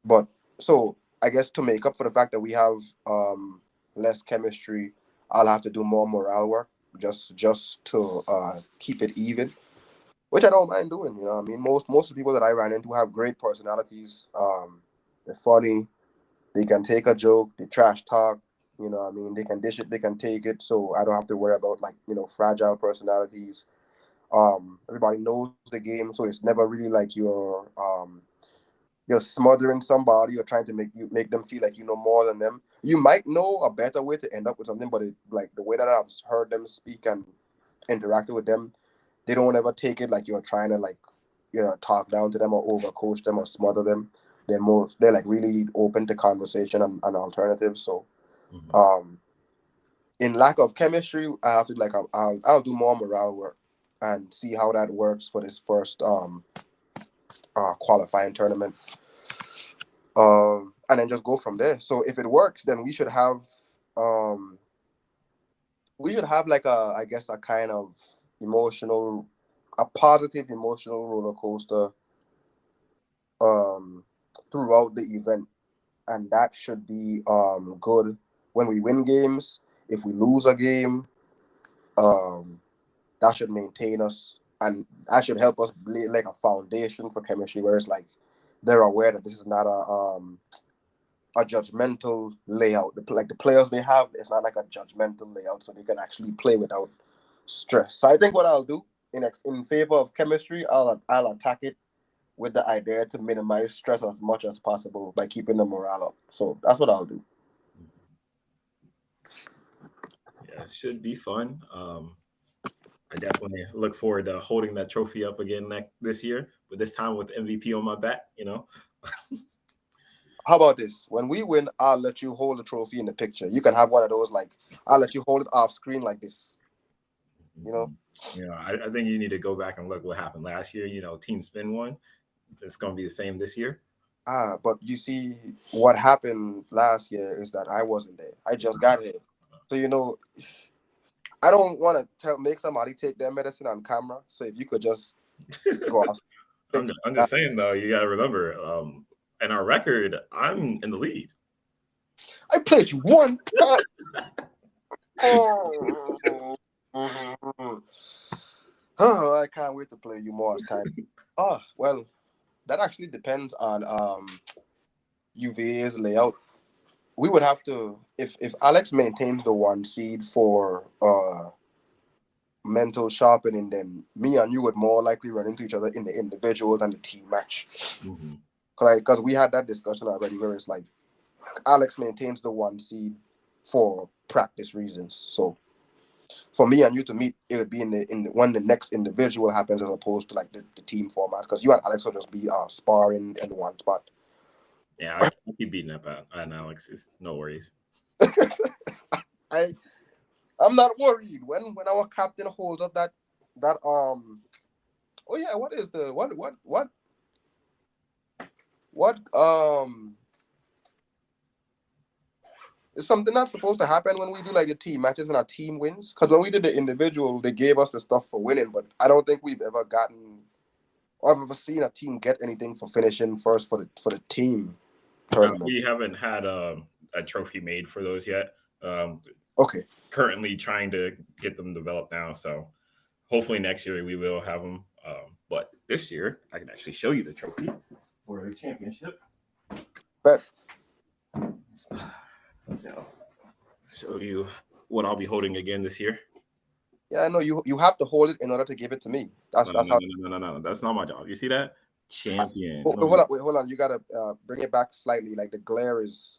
but so I guess to make up for the fact that we have less chemistry, I'll have to do more morale work just to keep it even, which I don't mind doing. You know, what I mean, most of the people that I ran into have great personalities. They're funny. They can take a joke. They trash talk. You know, what I mean, they can dish it. They can take it. So I don't have to worry about like fragile personalities. Everybody knows the game, so it's never really like you're smothering somebody or trying to make them feel like you know more than them. You might know a better way to end up with something, but like the way that I've heard them speak and interacted with them, they don't ever take it like you're trying to like talk down to them or overcoach them or smother them. They're like really open to conversation and alternatives. So Mhm. um in lack of chemistry, I have to like I'll do more morale work and see how that works for this first qualifying tournament, and then just go from there. So if it works, then um we should have like I guess a kind of emotional a positive emotional roller coaster um throughout the event, and that should be good when we win games. If we lose a game, um that should maintain us, and that should help us lay like a foundation for chemistry where it's like they're aware that this is not a judgmental layout. Like the players they have, it's not like a judgmental layout, so they can actually play without stress. So I think what I'll do in favor of chemistry, I'll attack it with the idea to minimize stress as much as possible by keeping the morale up. So that's what I'll do. Yeah, it should be fun. I definitely look forward to holding that trophy up again this year, but this time with MVP on my back. How about this? When we win, I'll let you hold the trophy in the picture. You can have one of those, like, I'll let you hold it off screen like this. You know? I think you need to go back and look what happened last year. Team Spin won. It's going to be the same this year. But you see, what happened last year is that I wasn't there. I just got here. So, I don't want to make somebody take their medicine on camera. So if you could just go off. I'm just saying, though, you got to remember, in our record, I'm in the lead. I played you one time. Oh, I can't wait to play you more as time. Well, that actually depends on UVA's layout. We would have to, if Alex maintains the 1 seed for mental sharpening, then me and you would more likely run into each other in the individual than the team match. Mm-hmm. Because we had that discussion already, where it's like Alex maintains the 1 seed for practice reasons. So for me and you to meet, it would be when the next individual happens, as opposed to like the team format. Because you and Alex will just be sparring in one spot. Yeah, I keep beating up on Alex. It's no worries. I'm not worried when our captain holds up that oh yeah, what is the what is something that's supposed to happen when we do like the team matches and our team wins? Because when we did the individual, they gave us the stuff for winning, but I don't think we've ever gotten or I've ever seen a team get anything for finishing first for the team tournament. We haven't had a trophy made for those yet. Okay. Currently trying to get them developed now, so hopefully next year we will have them. But this year I can actually show you the trophy for the championship. Bet. Now, show you what I'll be holding again this year. Yeah, I know you have to hold it in order to give it to me. That's how. No. That's not my job. You see that? Champion. Hold on. You gotta bring it back slightly. Like the glare is.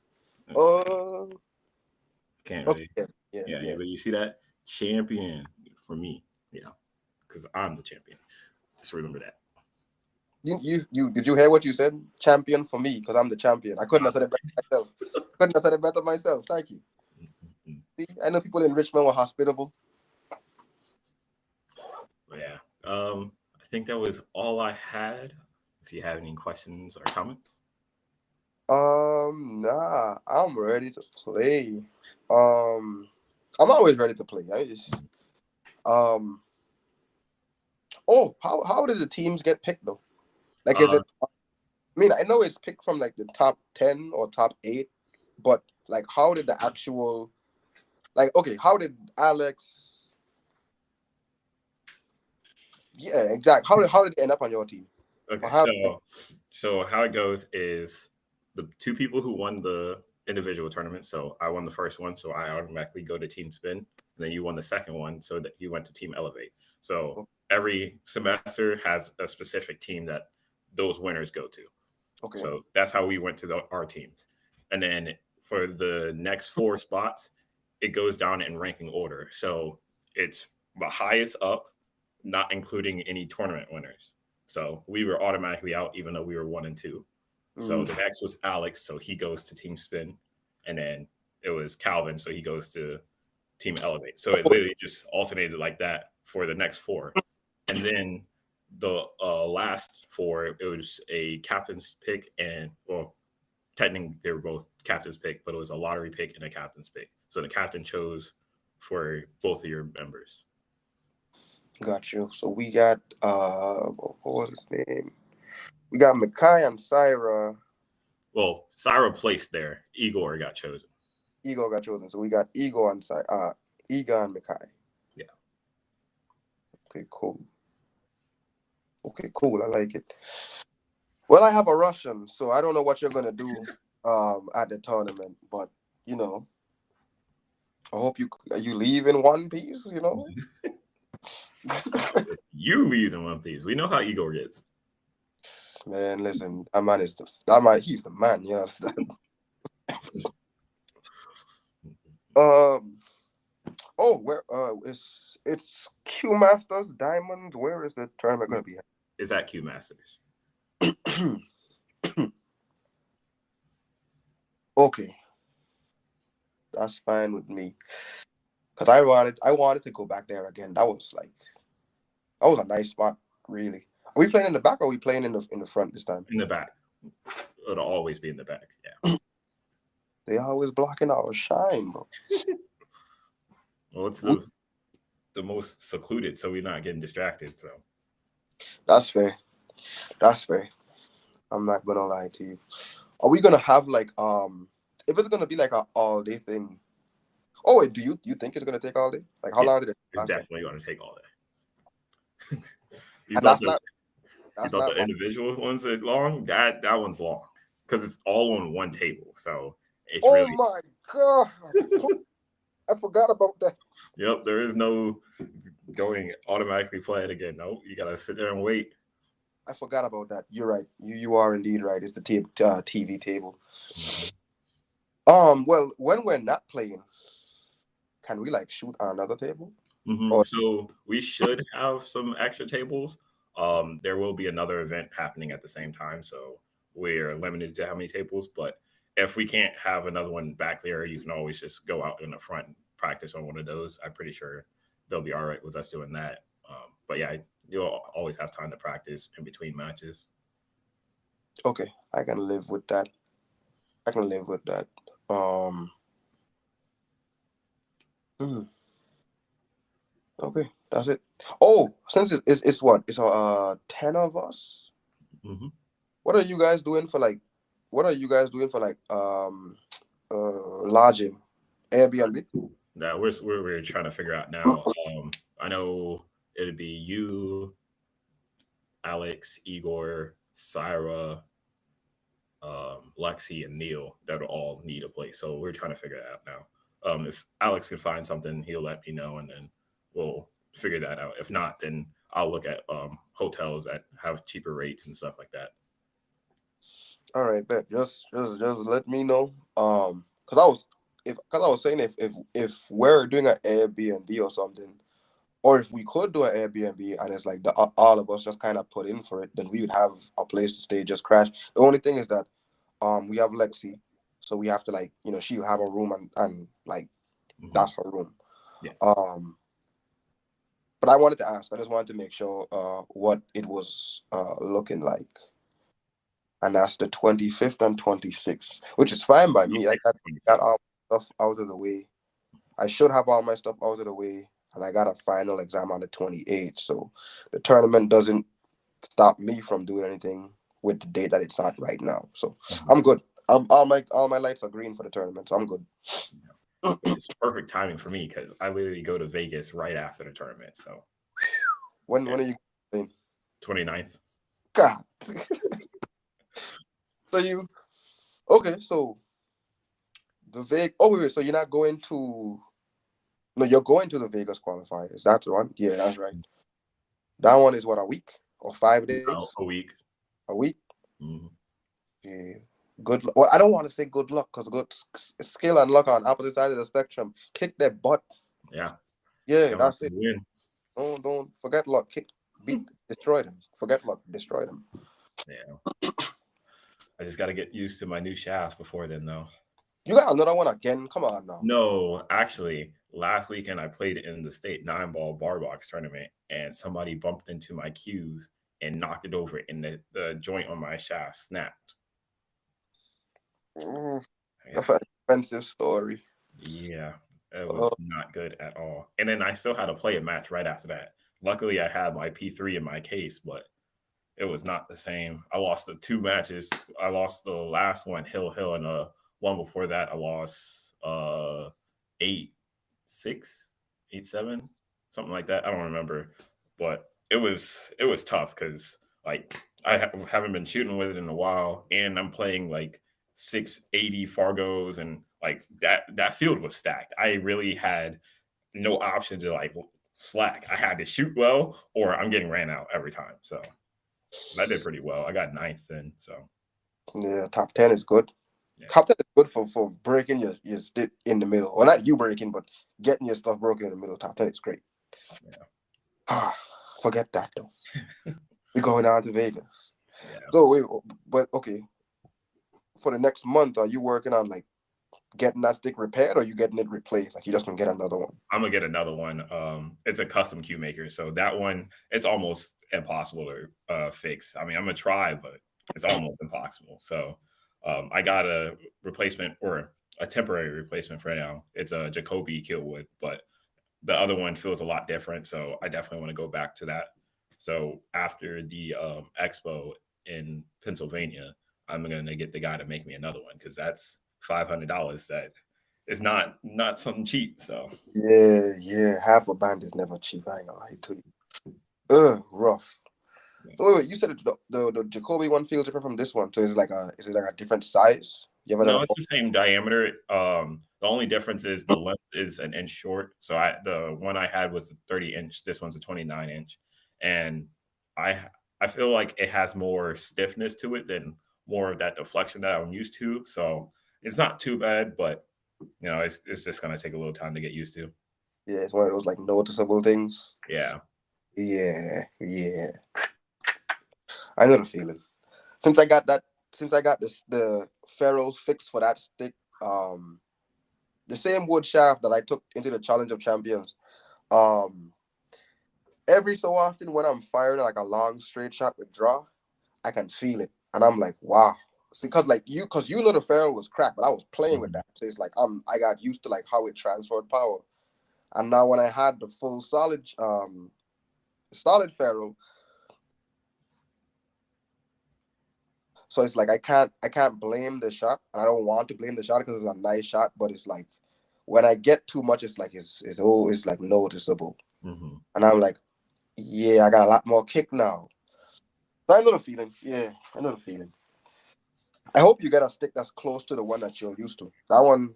Can't really. Okay. Yeah. But you see that? Champion for me. Yeah, because I'm the champion. Just remember that. You did you hear what you said? Champion for me, because I'm the champion. I couldn't have said it better myself. Thank you. Mm-hmm. See, I know people in Richmond were hospitable. Yeah. I think that was all I had. If you have any questions or comments. Nah, I'm ready to play. I'm always ready to play. How did the teams get picked though? Like, is it? I mean, I know it's picked from like the top 10 or top 8, but like, how did the actual, how did Alex? Yeah, exactly. How did it end up on your team? Okay, so how it goes is the two people who won the individual tournament. So I won the first one, so I automatically go to Team Spin. And then you won the second one, so that you went to Team Elevate. So every semester has a specific team that those winners go to. Okay. So that's how we went to our teams. And then for the next 4 spots, it goes down in ranking order. So it's the highest up, not including any tournament winners. So we were automatically out, even though we were 1 and 2. So the next was Alex, so he goes to Team Spin. And then it was Calvin, so he goes to Team Elevate. So it literally just alternated like that for the next 4. And then the last 4, it was a captain's pick and, well, technically they were both captain's pick, but it was a lottery pick and a captain's pick. So the captain chose for both of your members. Got you. So we got what was his name? We got Makai and Syra. Well, Syra placed there. Igor got chosen. So we got Igor and Igor and Makai. Yeah. Okay, cool. I like it. Well, I have a Russian, so I don't know what you're gonna do at the tournament. But you know, I hope you leave in one piece. You know, You leave in one piece. We know how Igor gets. man. Listen, that man. He's the man. You understand? Um. Oh, where? It's Q Masters Diamonds. Where is the tournament gonna be? Is that Q Masters? Okay, that's fine with me. Cause I wanted to go back there again. That was a nice spot, really. Are we playing in the back or are we playing in the front this time? In the back. It'll always be in the back. Yeah. They always blocking our shine, bro. Well, it's the most secluded, so we're not getting distracted. So That's fair. That's fair. I'm not gonna lie to you. Are we gonna have like if it's gonna be like a all day thing? Oh wait, do you think it's gonna take all day? Like how yeah, long did it it's last time? definitely going to take all day. you And thought that's the not you that's thought not the like individual ones are long? That one's long because it's all on one table. So it's oh really my god. I forgot about that. yep. There is no going automatically play it again. No, you gotta sit there and wait. I forgot about that. You're right. You are indeed right. It's the TV table. Mhm. Well, when we're not playing, can we like shoot on another table? Or So we should have some extra tables. There will be another event happening at the same time, so we're limited to how many tables. But if we can't have another one back there, you can always just go out in the front and practice on one of those. I'm pretty sure they'll be all right with us doing that. But yeah, you'll always have time to practice in between matches. okay, I can live with that. I can live with that. Um, hmm, okay, that's it. Oh, since it's what? It's 10 of us. Hmm. What are you guys doing for like? What are you guys doing for like lodging, Airbnb? Now we're trying to figure out now. I know it'd be you, Alex, Igor, Syra, Lexi, and Neil that'll all need a place. So we're trying to figure that out now. If Alex can find something, he'll let me know, and then we'll figure that out. If not, then I'll look at hotels that have cheaper rates and stuff like that. All right, bet. Just let me know. Cause I was saying if we're doing an Airbnb or something, or if we could do an Airbnb and it's like all of us just kind of put in for it, then we would have a place to stay, just crash. The only thing is that we have Lexi, so we have to like she'll have a room and like Hmm. that's her room. Yeah. Um, but I wanted to ask. I just wanted to make sure what it was looking like, and that's the 25th and 26th, which is fine by me. I 26 and got 27. all my stuff out of the way. I should have all my stuff out of the way, and I got a final exam on the 28th. So the tournament doesn't stop me from doing anything with the date that it's at right now. So Mhm. I'm good. All my lights are green for the tournament, so I'm good. Which is perfect timing for me because I literally go to Vegas right after the tournament. So When yeah, are you playing? 29th. God. So you okay? So the Vegas. Oh wait. So you're not going to? No, you're going to the Vegas qualifier. Is that the one? Yeah, that's right. That one is what, a week or 5 days? A week. A week. Hmm. Yeah. Good. Well, I don't want to say good luck because skill and luck on opposite sides of the spectrum. Kick their butt. Yeah. Yeah, Come on, that's it. win. Don't forget luck. Destroy them. Forget luck. Destroy them. Yeah. I just got to get used to my new shafts before then, though. You got another one again? Come on now. No, actually, last weekend I played in the state 9 ball bar box tournament, and somebody bumped into my cues and knocked it over, and the joint on my shaft snapped. Mm, Yeah, that's an expensive story. yeah, it Uh, was not good at all. And then I still had to play a match right after that. Luckily, I had my P3 in my case, but it was not the same. I lost the 2 matches. I lost the last one, Hill, and the one before that, I lost 8-6, 8-7, something like that. I don't remember, but it was tough because like haven't been shooting with it in a while, and I'm playing like 680 Fargos, and like that field was stacked. I really had no option to like slack. I had to shoot well, or I'm getting ran out every time. So I did pretty well. I got ninth then. So Yeah, top 10 is good. yeah, Top 10 is good for breaking your stick in the middle. Well, not you breaking, but getting your stuff broken in the middle. Top 10 is great. yeah, Ah, forget that though. We're going on to Vegas. yeah. So wait, but okay. For the next month, are you working on like getting that stick repaired, or you getting it replaced? Like you just gonna get another one? I'm gonna get another one. It's a custom cue maker, so that one it's almost impossible to fix. I mean, I'm gonna try, but it's almost impossible. So I got a replacement or a temporary replacement for now. It's a Jacoby Killwood, but the other one feels a lot different. So I definitely want to go back to that. So after the expo in Pennsylvania, I'm gonna get the guy to make me another one because that's $500. That is not something cheap. So Yeah. Half a band is never cheap. I ain't gonna lie to you. Rough. yeah. So wait, you said the Jacoby one feels different from this one. So is it like a different size? You ever done No, a it's the same diameter. The only difference is the length is an inch short. So the one I had was a 30 inch. This one's a 29 inch, and I I feel like it has more stiffness to it than more of that deflection that I'm used to. So it's not too bad, but it's just gonna take a little time to get used to. Yeah, it's one of those like noticeable things. Yeah. Yeah. I know the feeling. Since I got that, since I got the ferrules fixed for that stick, um, the same wood shaft that I took into the Challenge of Champions, um, every so often when I'm firing like a long straight shot with draw, I can feel it, and I'm like, wow. See, because you know the ferrule was cracked, but I was playing with Mhm. that, so it's like I got used to like how it transferred power, and now when I had the full solid ferrule. So it's like I can't blame the shot. And I don't want to blame the shot because it's a nice shot, but it's like when I get too much, it's like it's like noticeable. Mhm. And I'm like, yeah, I got a lot more kick now. But I know the feeling. Yeah, I know the feeling. I hope you get a stick that's close to the one that you're used to. That one,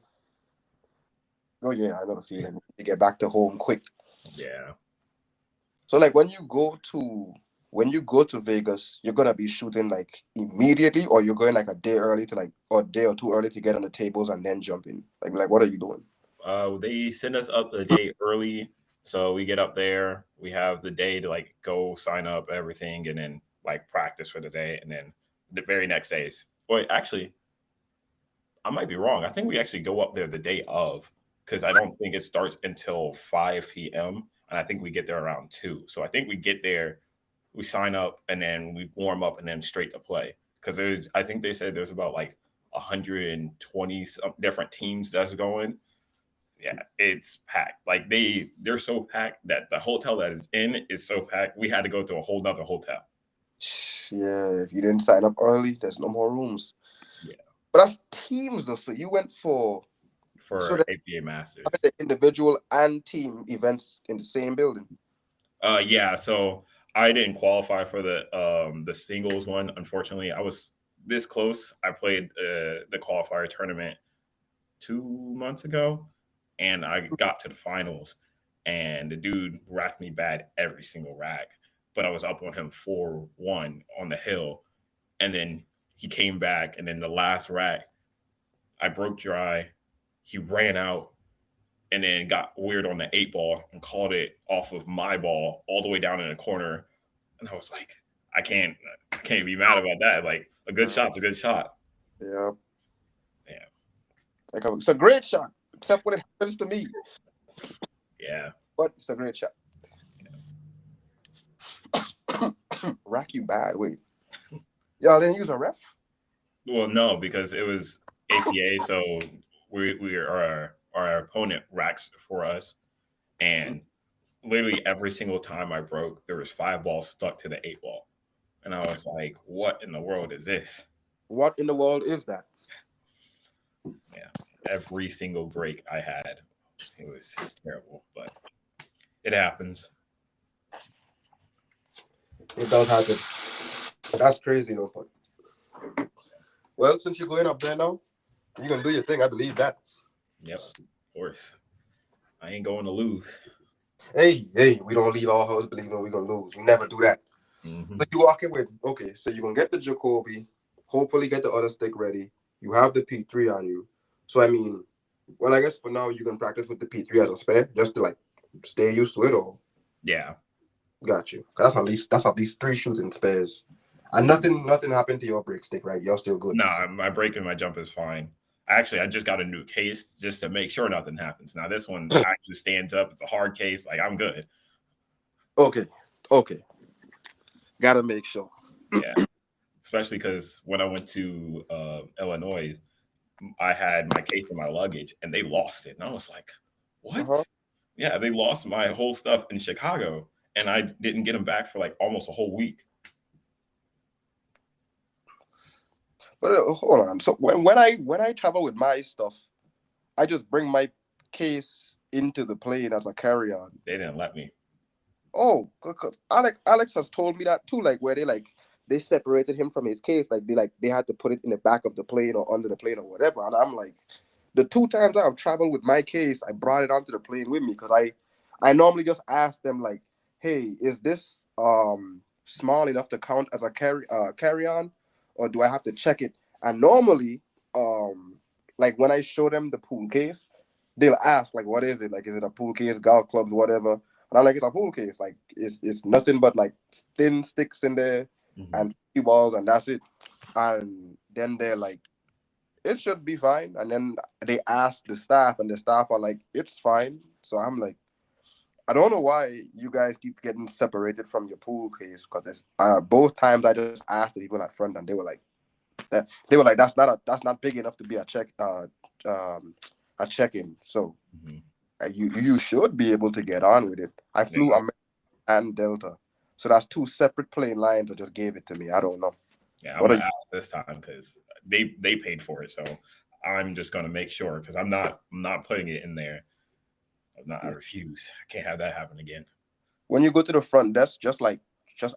oh yeah, I know the feeling. You get back to home quick. Yeah. So like when you go to Vegas, you're gonna be shooting like immediately, or you're going like a day early to like or a day or two early to get on the tables and then jump in. Like what are you doing? They send us up a day early, so we get up there. We have the day to like go sign up everything, and then like practice for the day, and then the very next days. Wait, actually, I might be wrong. I think we actually go up there the day of because I don't think it starts until 5 p.m. and I think we get there around 2. So I think we get there, we sign up, and then we warm up, and then straight to play. Because I think they said there's about like 120 some different teams that's going. Yeah, it's packed. Like they're so packed that the hotel that is in is so packed. We had to go to a whole nother hotel. Yeah, if you didn't sign up early, there's no more rooms. Yeah, But that's teams though. So you went for so for that APA Masters. the individual and team events in the same building. Yeah. So I didn't qualify for the singles one. Unfortunately, I was this close. I played the qualifier tournament 2 months ago, and I got to the finals, and the dude racked me bad every single rack. But I was up on him 4-1 on the hill, and then he came back, and then the last rack, I broke dry. He ran out, and then got weird on the 8 ball and called it off of my ball all the way down in the corner. And I was like, I can't be mad about that. Like a good Uh, shot's a good shot. yeah, Yeah, it's a great shot, except when it happens to me. yeah. But it's a great shot. Rack you bad. Wait, y'all didn't use a ref? Well, no, because it was APA, so we our opponent racks for us, and literally every single time I broke, there was 5 balls stuck to the 8 ball, and I was like, "What in the world is this?" What in the world is that? Yeah, every single break I had, it's terrible, but it happens. It does happen. That's crazy though. But Well, since you're going up there now, you're gonna do your thing. I believe that. Yep, of course. I ain't going to lose. Hey, we don't leave our house believing we're gonna lose. We never do that. Hmm. So you walk in with okay. So you're gonna get the Jacoby. Hopefully, get the other stick ready. You have the P3 on you. So I mean, well, I guess for now you can practice with the P3 as a spare, just to like stay used to it. Or Yeah. got you. 'Cause that's at least three shooting spares, and nothing happened to your break stick, right? You're still good. Nah, my break and my jump is fine. Actually, I just got a new case just to make sure nothing happens. Now this one actually stands up. It's a hard case. Like I'm good. Okay. Gotta make sure. Yeah. Especially because when I went to Illinois, I had my case in my luggage and they lost it. And I was like, what? Uh-huh. Yeah, they lost my whole stuff in Chicago and I didn't get them back for like almost a whole week. But hold on. So when I travel with my stuff, I just bring my case into the plane as a carry-on. They didn't let me. Oh, because Alex has told me that too. Like where they separated him from his case. They had to put it in the back of the plane or under the plane or whatever. And I'm like, the two times I've traveled with my case, I brought it onto the plane with me because I normally just ask them like, hey, is this small enough to count as a carry on, or do I have to check it? And normally, like when I show them the pool case, they'll ask like, what is it? Like, is it a pool case, golf clubs, whatever? And I'm like, it's a pool case. Like, it's nothing but like thin sticks in there Hmm. and three balls, and that's it. And then they're like, it should be fine. And then they ask the staff, and the staff are like, it's fine. So I'm like, I don't know why you guys keep getting separated from your pool case because it's both times I just asked the people at front, and they were like, that's not big enough to be um a check-in. So Hmm. you should be able to get on with it. I Yeah, flew American and Delta, so that's two separate plane lines that just gave it to me. I don't know. yeah. I'm What are gonna you? ask this time because they paid for it, so I'm just gonna make sure because I'm not putting it in there. I Yeah. refuse. I can't have that happen again. When you go to the front desk, just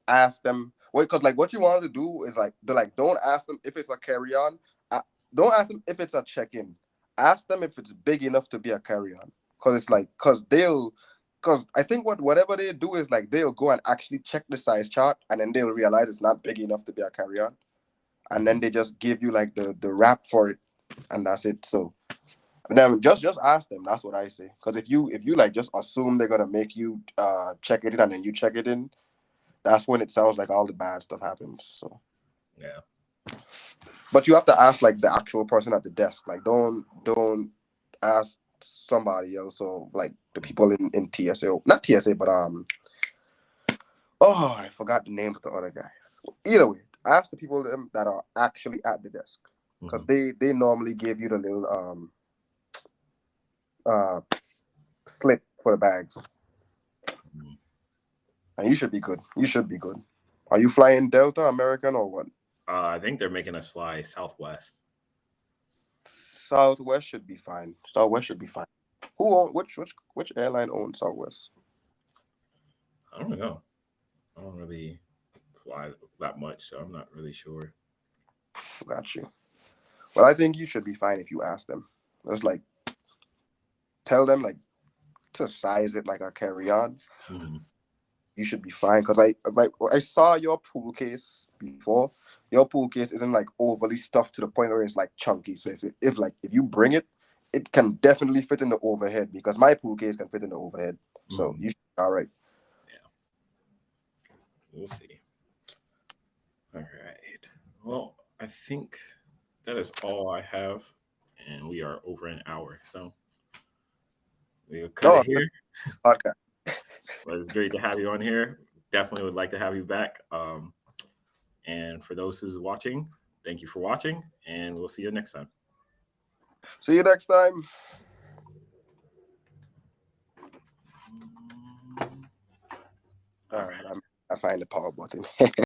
ask them. Wait, because like what you want to do is like they're like, don't ask them if it's a carry on. Uh, don't ask them if it's a check in. Ask them if it's big enough to be a carry on. Because it's like because I think whatever they do is like they'll go and actually check the size chart, and then they'll realize it's not big enough to be a carry on, and Hmm. then they just give you like the wrap for it, and that's it. So then just ask them. That's what I say. Because if you like just assume they're gonna make you check it in and then you check it in, that's when it sounds like all the bad stuff happens. So, Yeah. but you have to ask like the actual person at the desk. Like don't ask somebody else or like the people in TSA, not TSA, but oh, I forgot the name of the other guy. Either way, ask the people that are actually at the desk because Hmm. they normally give you the little uh slip for the bags. Hmm. And you should be good. You should be good. Are you flying Delta, American, or what? I think they're making us fly Southwest. Southwest should be fine. Southwest should be fine. Which airline owns Southwest? I don't know. I don't really fly that much, so I'm not really sure. Got you. Well, I think you should be fine if you ask them. Just like tell them like to size it like a carry on. Hmm. You should be fine because I saw your pool case before. Your pool case isn't like overly stuffed to the point where it's like chunky. So if you bring it, it can definitely fit in the overhead because my pool case can fit in the overhead. So Hmm. you should be all right. Yeah, we'll see. All right. Well, I think that is all I have, and we are over an hour, so we'll cut Oh, it here. okay. But it's great to have you on here. Definitely would like to have you back. And for those who's watching, thank you for watching, and we'll see you next time. See you next time. All right. I find the power button.